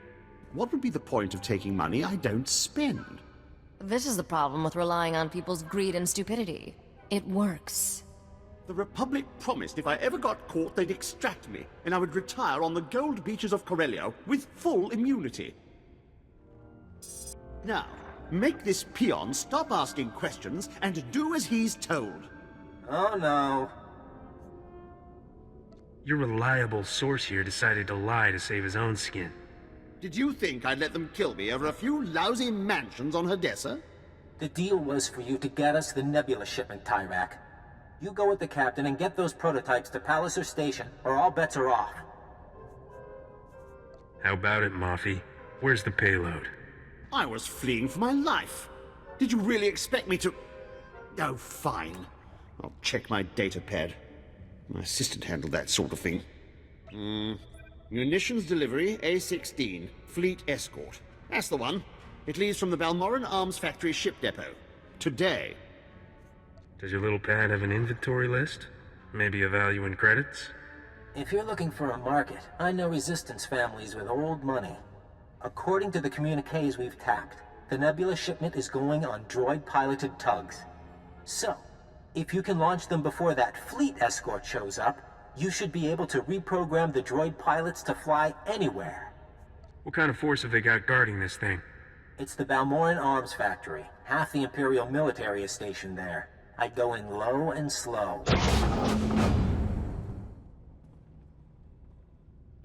What would be the point of taking money I don't spend? This is the problem with relying on people's greed and stupidity. It works. The Republic promised if I ever got caught, they'd extract me, and I would retire on the gold beaches of Corellia with full immunity. Now, Make this peon stop asking questions and do as he's told. Oh no. Your reliable source here decided to lie to save his own skin. Did you think I'd let them kill me over a few lousy mansions on Hadessa? The deal was for you to get us the Nebula shipment, Tyrak. You go with the captain and get those prototypes to Palliser Station, or all bets are off. How about it, Moffy? Where's the payload? I was fleeing for my life. Did you really expect me to... Oh, fine. I'll check my datapad. My assistant handled that sort of thing. Munitions delivery, A-16. Fleet escort. That's the one. It leaves from the Balmoran Arms Factory ship depot. Today. Does your little pad have an inventory list? Maybe a value in credits? If you're looking for a market, I know Resistance families with old money. According to the communiques we've tapped, the Nebula shipment is going on droid-piloted tugs. So, if you can launch them before that fleet escort shows up, you should be able to reprogram the droid pilots to fly anywhere. What kind of force have they got guarding this thing? It's the Balmoran Arms Factory. Half the Imperial military is stationed there. I'd go in low and slow.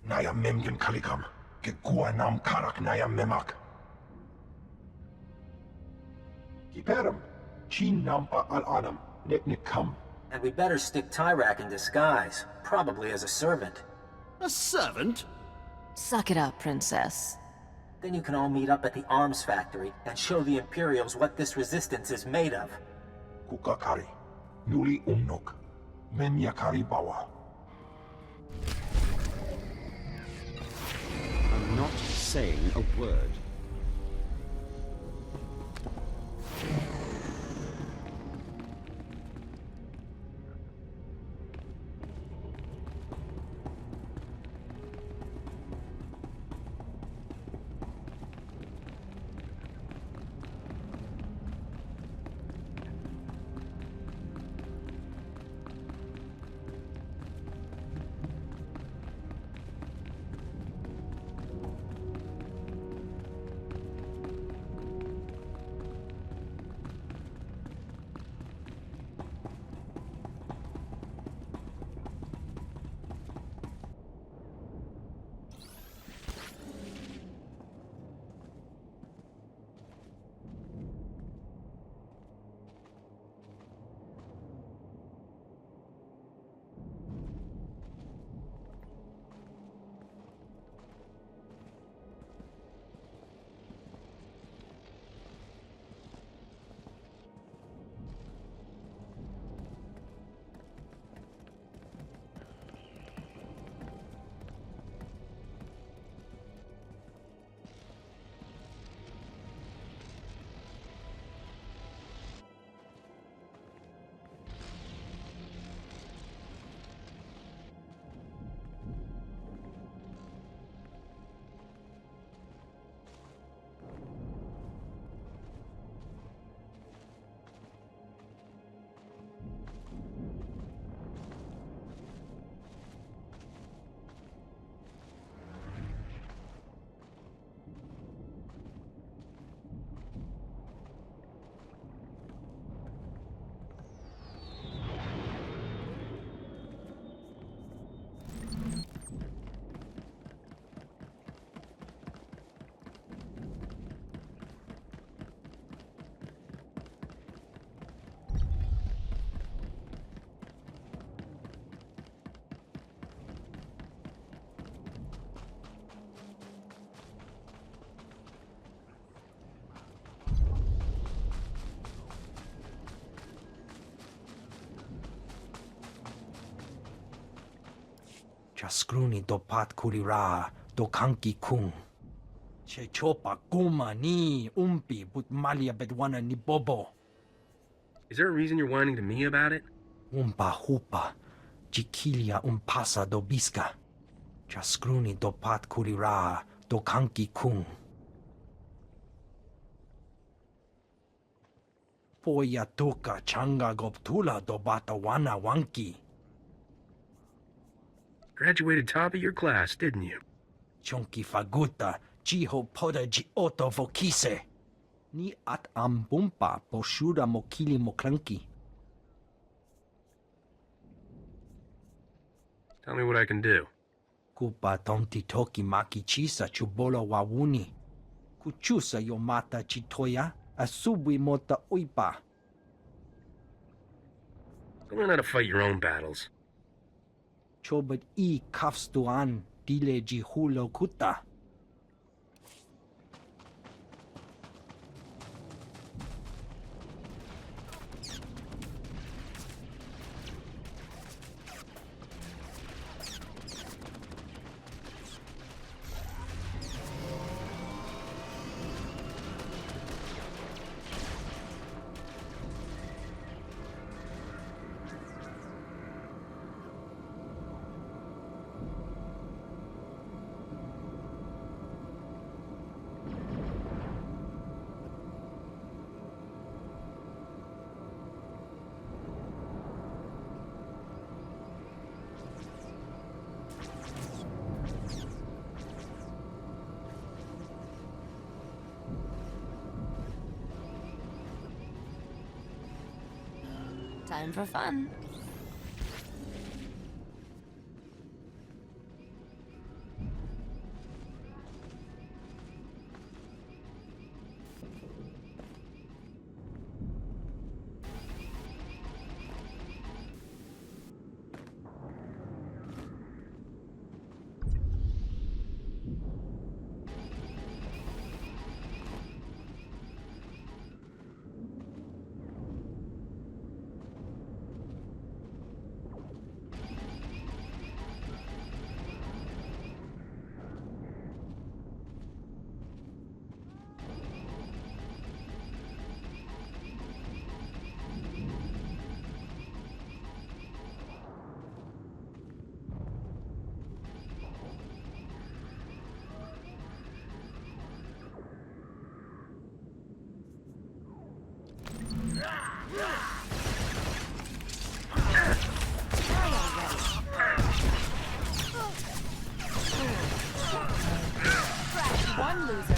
Naya memgen kalikam. Gegua nam karak naya memak. Kiperum. Chin nampa al-anam. Nek kam. And we better stick Tyrak in disguise, probably as a servant. A servant? Suck it up, Princess. Then you can all meet up at the arms factory and show the Imperials what this resistance is made of. Kukakari. Nuli umnok. Menyakari bawa. I'm not saying a word. Chaskruni dopat kulira do kanki kung. Che chopa guma ni umpi but malia bedwana ni bobo. Is there a reason you're whining to me about it? Umpa hupa. Jikilia umpasa do biska. Chaskruni dopat kulira do kanki kung. Poya toka changa goptula do bata wana wanki. Graduated top of your class, didn't you? Chonki faguta, jiho poda ji oto vokise. Ni at ambumpa poshuda mokili moklanki. Tell me what I can do. Kupa tonti toki maki chisa chubolo wawuni. Kuchusa yomata chitoya asubwi mota uipa. Learn how to fight your own battles. Chobat I kafstuan dile jihulo kuta. Time for fun. One loser.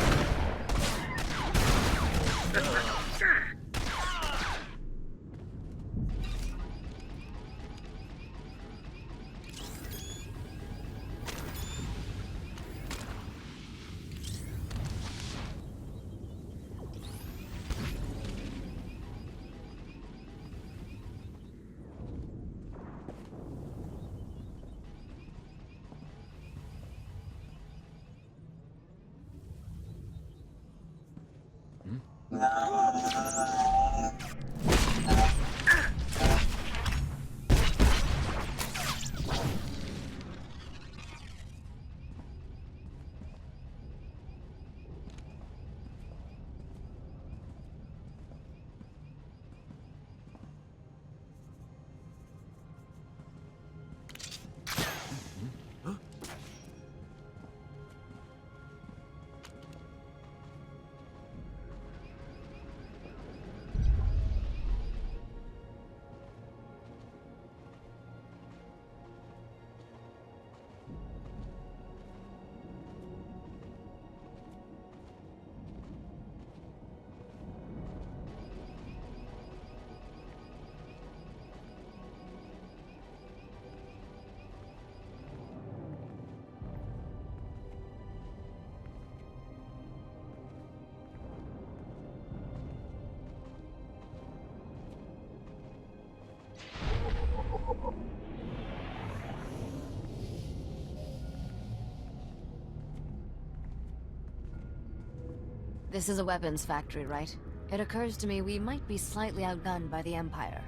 This is a weapons factory, right? It occurs to me we might be slightly outgunned by the Empire.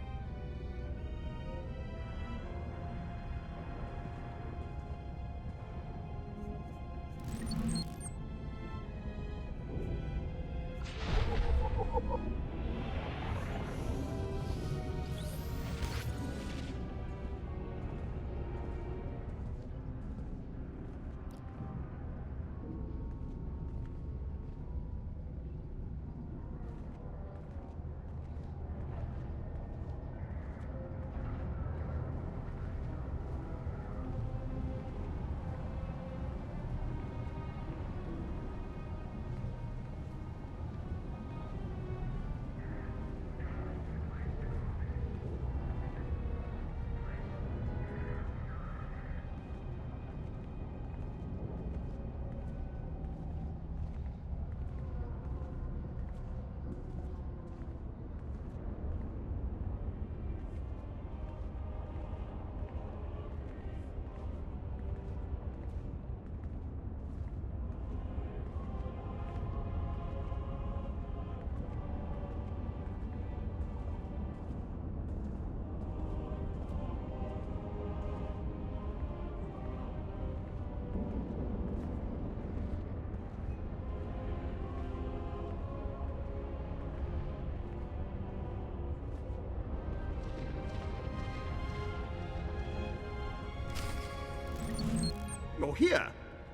you're here.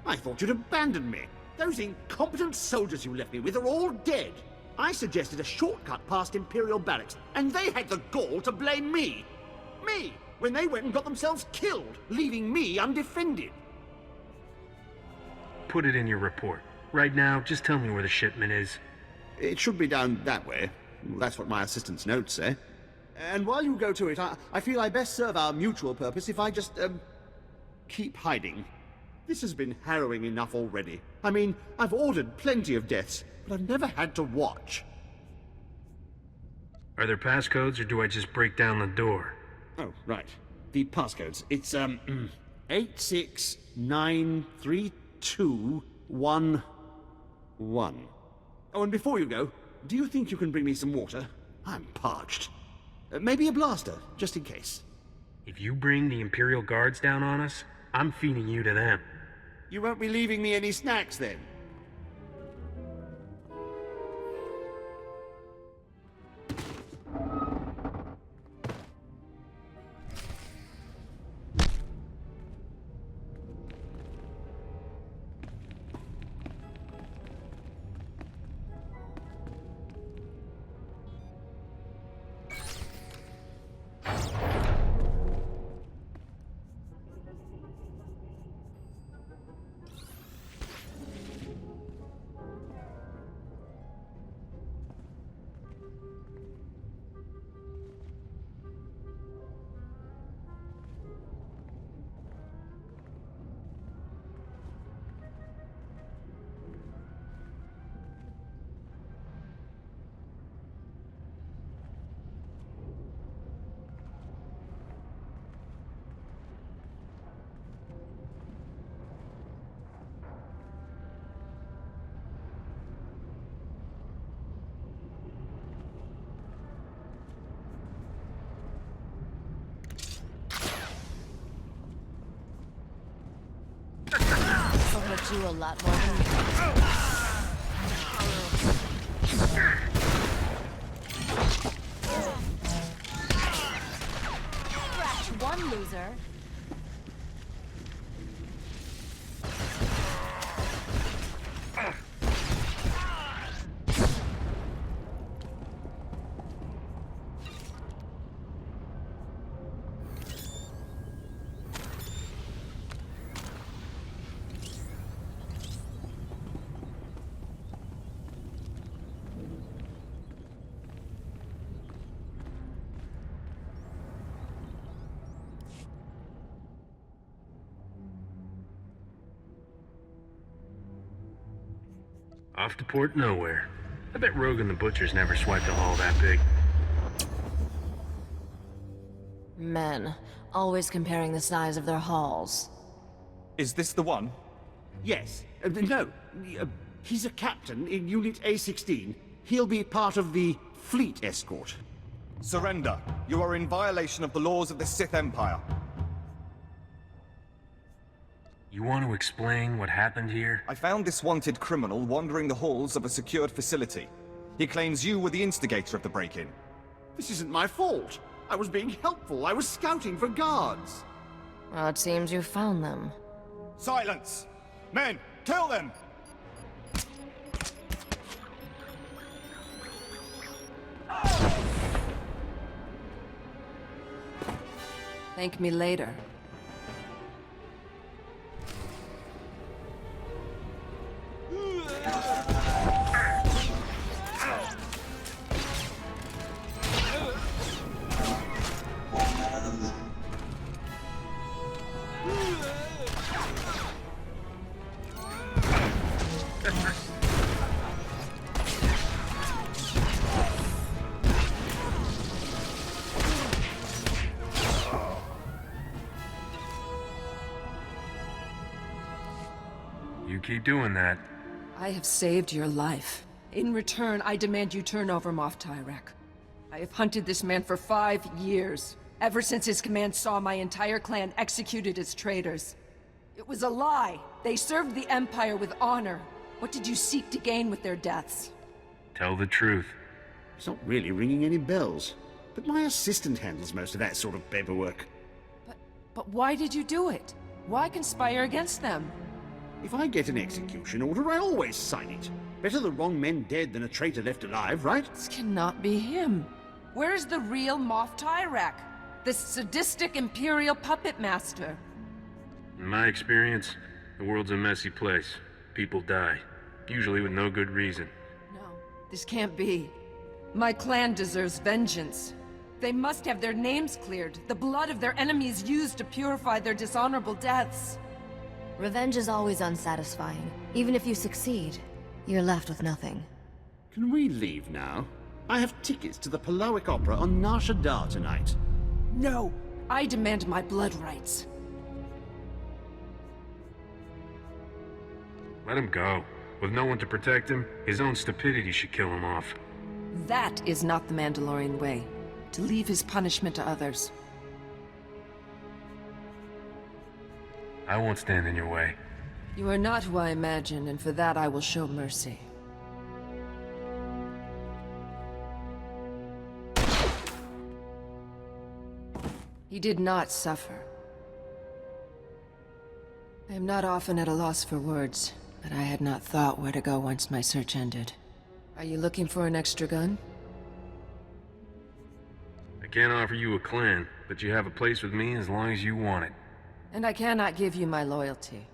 I thought you'd abandoned me. Those incompetent soldiers you left me with are all dead. I suggested a shortcut past Imperial barracks, and they had the gall to blame me. Me! When they went and got themselves killed, leaving me undefended. Put it in your report. Right now, just tell me where the shipment is. It should be down that way. That's what my assistant's notes say. And while you go to it, I feel I best serve our mutual purpose if I just, keep hiding. This has been harrowing enough already. I mean, I've ordered plenty of deaths, but I've never had to watch. Are there passcodes, or do I just break down the door? Oh, right. The passcodes. It's, 8693211. Oh, and before you go, do you think you can bring me some water? I'm parched. Maybe a blaster, just in case. If you bring the Imperial Guards down on us, I'm feeding you to them. You won't be leaving me any snacks, then? You a lot more than Scratch one loser. Off to port nowhere. I bet Rogan the Butcher's never swiped a haul that big. Men, always comparing the size of their hauls. Is this the one? Yes. No. He's a captain in Unit A16. He'll be part of the fleet escort. Surrender. You are in violation of the laws of the Sith Empire. You want to explain what happened here? I found this wanted criminal wandering the halls of a secured facility. He claims you were the instigator of the break-in. This isn't my fault. I was being helpful. I was scouting for guards. Well, it seems you found them. Silence! Men, kill them! Thank me later. You keep doing that. I have saved your life. In return, I demand you turn over Moff Tyrek. I have hunted this man for 5 years, ever since his command saw my entire clan executed as traitors. It was a lie. They served the Empire with honor. What did you seek to gain with their deaths? Tell the truth. It's not really ringing any bells. But my assistant handles most of that sort of paperwork. But why did you do it? Why conspire against them? If I get an execution order, I always sign it. Better the wrong men dead than a traitor left alive, right? This cannot be him. Where is the real Moff Tyrak? This sadistic Imperial puppet master? In my experience, the world's a messy place. People die, usually with no good reason. No, this can't be. My clan deserves vengeance. They must have their names cleared, the blood of their enemies used to purify their dishonorable deaths. Revenge is always unsatisfying. Even if you succeed, you're left with nothing. Can we leave now? I have tickets to the Palawic Opera on Nar Shaddaa tonight. No! I demand my blood rights. Let him go. With no one to protect him, his own stupidity should kill him off. That is not the Mandalorian way. To leave his punishment to others. I won't stand in your way. You are not who I imagine, and for that I will show mercy. He did not suffer. I am not often at a loss for words, but I had not thought where to go once my search ended. Are you looking for an extra gun? I can't offer you a clan, but you have a place with me as long as you want it. And I cannot give you my loyalty.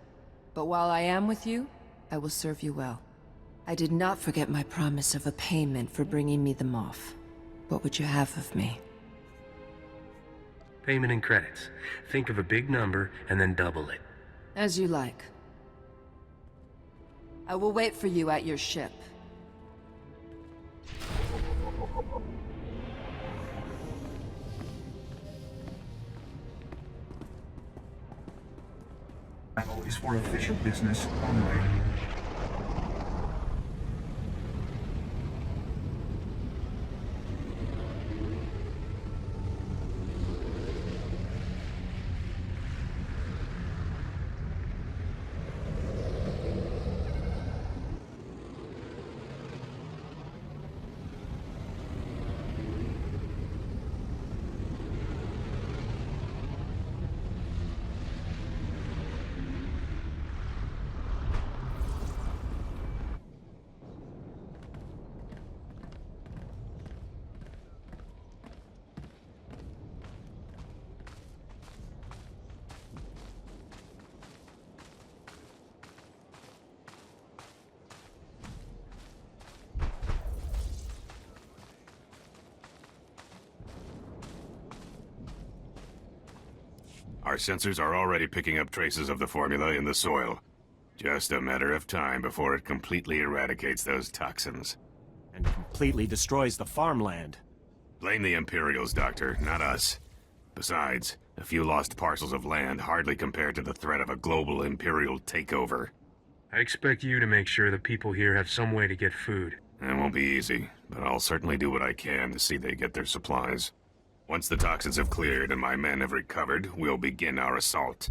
But while I am with you, I will serve you well. I did not forget my promise of a payment for bringing me the Moff. What would you have of me? Payment in credits. Think of a big number and then double it. As you like. I will wait for you at your ship. Travel is for official business only. Our sensors are already picking up traces of the formula in the soil. Just a matter of time before it completely eradicates those toxins. And completely destroys the farmland. Blame the Imperials, Doctor, not us. Besides, a few lost parcels of land hardly compared to the threat of a global Imperial takeover. I expect you to make sure the people here have some way to get food. It won't be easy, but I'll certainly do what I can to see they get their supplies. Once the toxins have cleared and my men have recovered, we'll begin our assault.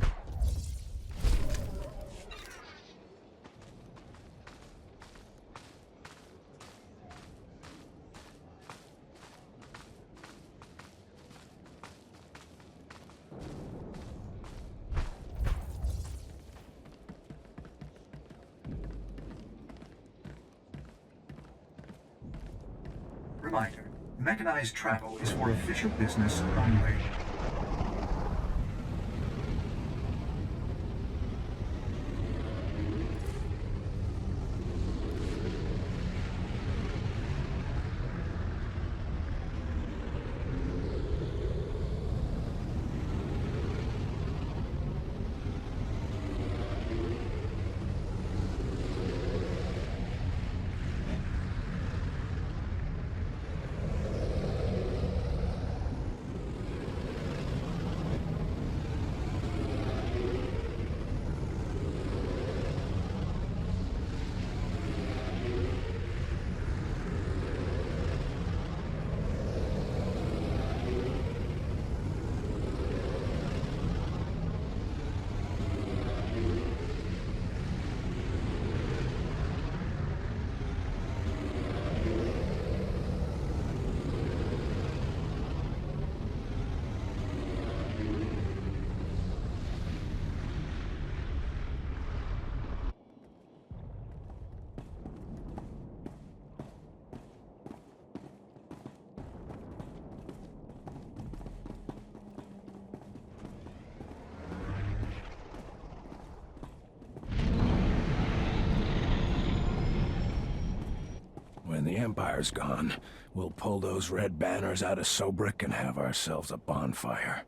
Reminder, mechanized travel is for official business only. Empire's gone, we'll pull those red banners out of Sobrik and have ourselves a bonfire.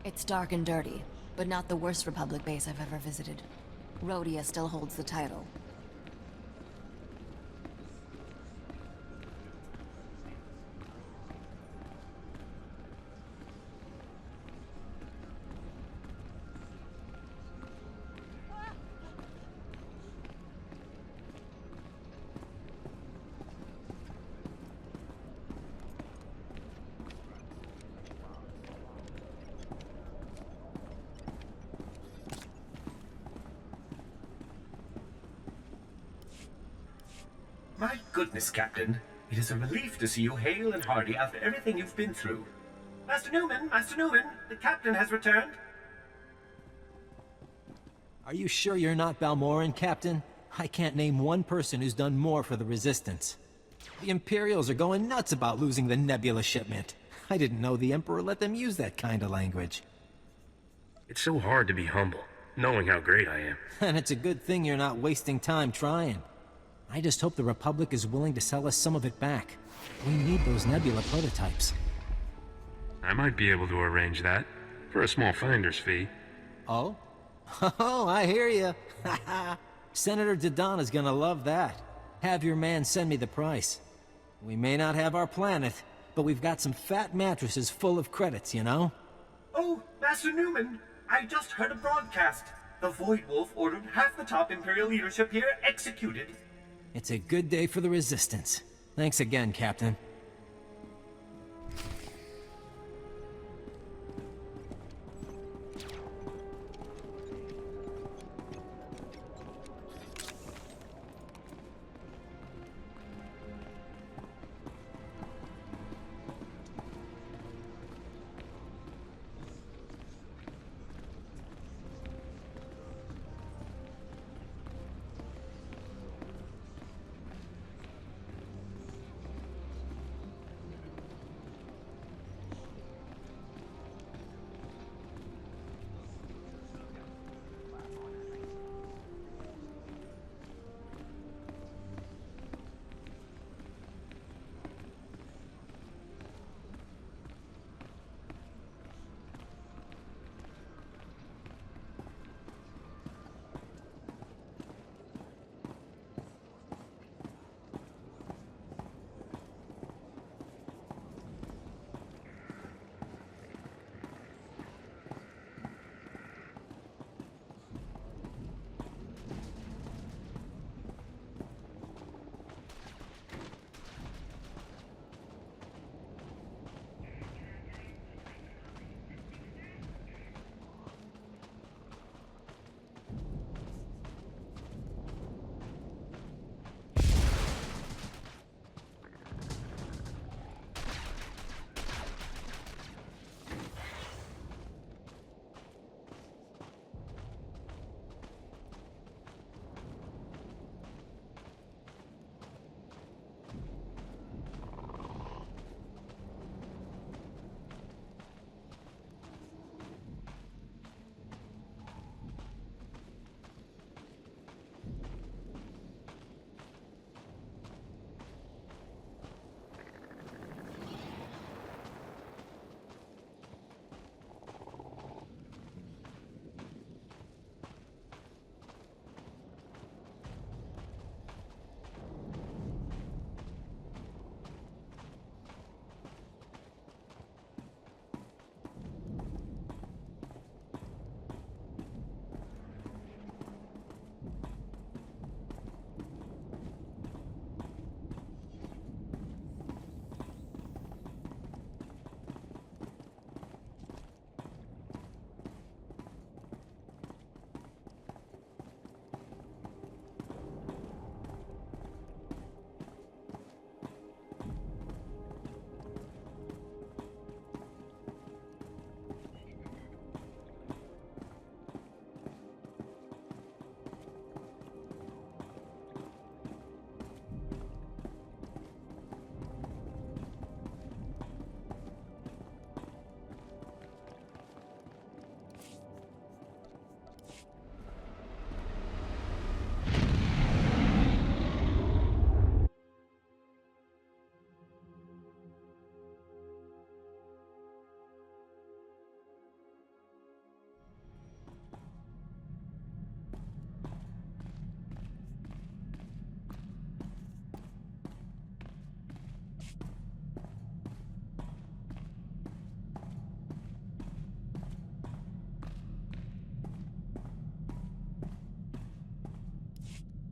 It's dark and dirty, but not the worst Republic base I've ever visited. Rhodia still holds the title. My goodness, Captain. It is a relief to see you hale and hearty after everything you've been through. Master Newman, the Captain has returned. Are you sure you're not Balmoran, Captain? I can't name one person who's done more for the Resistance. The Imperials are going nuts about losing the Nebula shipment. I didn't know the Emperor let them use that kind of language. It's so hard to be humble, knowing how great I am. And it's a good thing you're not wasting time trying. I just hope the Republic is willing to sell us some of it back. We need those Nebula prototypes. I might be able to arrange that, for a small finder's fee. Oh? Oh, I hear you. Senator Dodonna's gonna love that. Have your man send me the price. We may not have our planet, but we've got some fat mattresses full of credits, you know? Oh, Master Newman, I just heard a broadcast. The Void Wolf ordered half the top Imperial leadership here executed. It's a good day for the Resistance. Thanks again, Captain.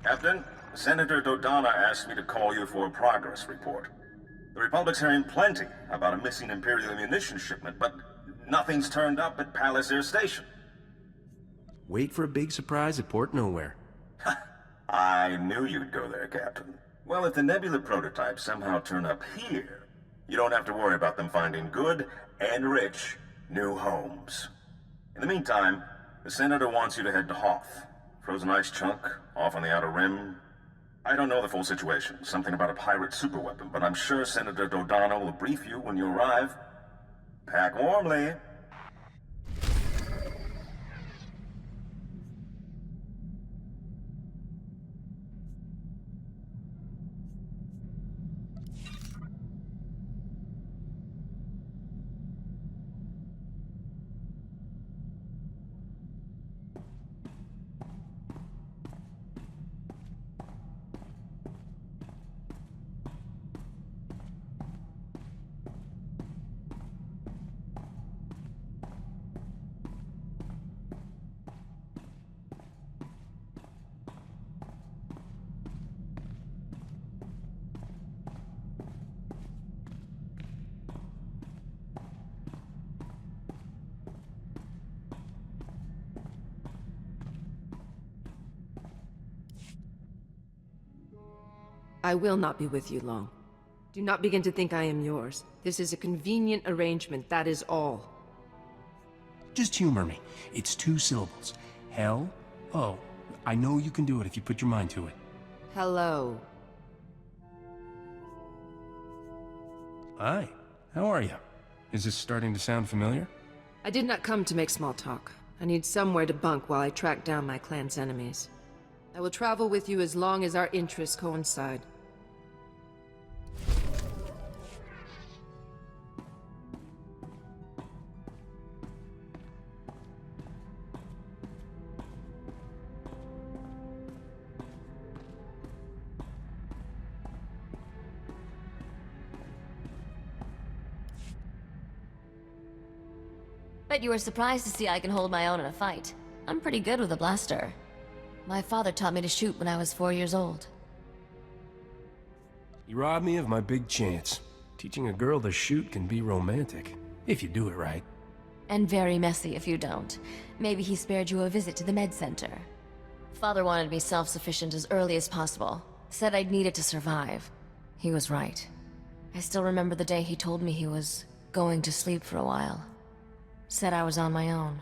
Captain, Senator Dodonna asked me to call you for a progress report. The Republic's hearing plenty about a missing Imperial ammunition shipment, but nothing's turned up at Palace Air Station. Wait for a big surprise at Port Nowhere. I knew you'd go there, Captain. Well, if the Nebula prototypes somehow turn up here, you don't have to worry about them finding good and rich new homes. In the meantime, the Senator wants you to head to Hoth. Frozen ice chunk, off on the outer rim. I don't know the full situation, something about a pirate superweapon, but I'm sure Senator Dodonna will brief you when you arrive. Pack warmly. I will not be with you long. Do not begin to think I am yours. This is a convenient arrangement, that is all. Just humor me. It's 2 syllables. Hell, oh. I know you can do it if you put your mind to it. Hello. Hi. How are you? Is this starting to sound familiar? I did not come to make small talk. I need somewhere to bunk while I track down my clan's enemies. I will travel with you as long as our interests coincide. Bet you were surprised to see I can hold my own in a fight. I'm pretty good with a blaster. My father taught me to shoot when I was 4 years old. You robbed me of my big chance. Teaching a girl to shoot can be romantic, if you do it right. And very messy if you don't. Maybe he spared you a visit to the med center. Father wanted me self-sufficient as early as possible. Said I'd need it to survive. He was right. I still remember the day he told me he was going to sleep for a while. Said I was on my own.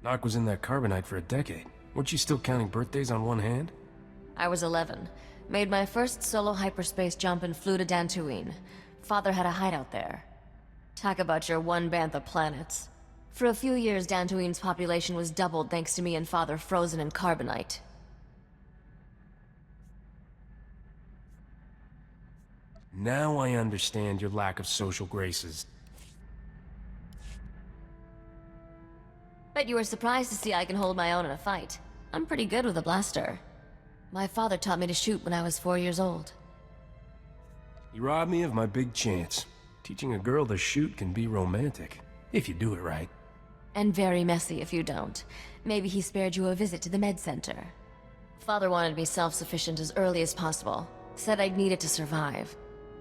Nock was in that carbonite for a decade. Weren't you still counting birthdays on one hand? I was 11. Made my first solo hyperspace jump and flew to Dantooine. Father had a hideout there. Talk about your one bantha planets. For a few years, Dantooine's population was doubled thanks to me and Father frozen in carbonite. Now I understand your lack of social graces. Bet you were surprised to see I can hold my own in a fight. I'm pretty good with a blaster. My father taught me to shoot when I was 4 years old. You robbed me of my big chance. Teaching a girl to shoot can be romantic, if you do it right. And very messy if you don't. Maybe he spared you a visit to the med center. Father wanted me self-sufficient as early as possible. Said I'd need it to survive.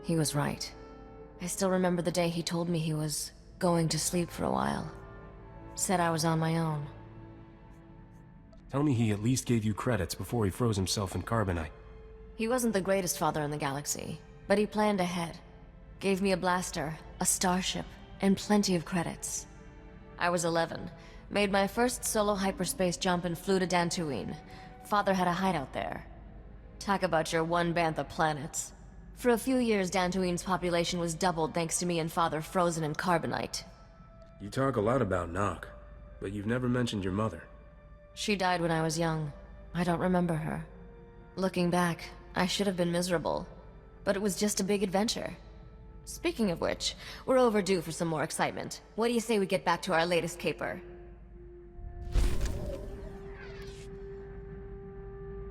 He was right. I still remember the day he told me he was going to sleep for a while. Said I was on my own. Tell me he at least gave you credits before he froze himself in carbonite. He wasn't the greatest father in the galaxy, but he planned ahead. Gave me a blaster, a starship, and plenty of credits. I was 11. Made my first solo hyperspace jump and flew to Dantooine. Father had a hideout there. Talk about your one bantha planets. For a few years, Dantooine's population was doubled thanks to me and Father frozen in carbonite. You talk a lot about Nock, but you've never mentioned your mother. She died when I was young. I don't remember her. Looking back, I should have been miserable. But it was just a big adventure. Speaking of which, we're overdue for some more excitement. What do you say we get back to our latest caper?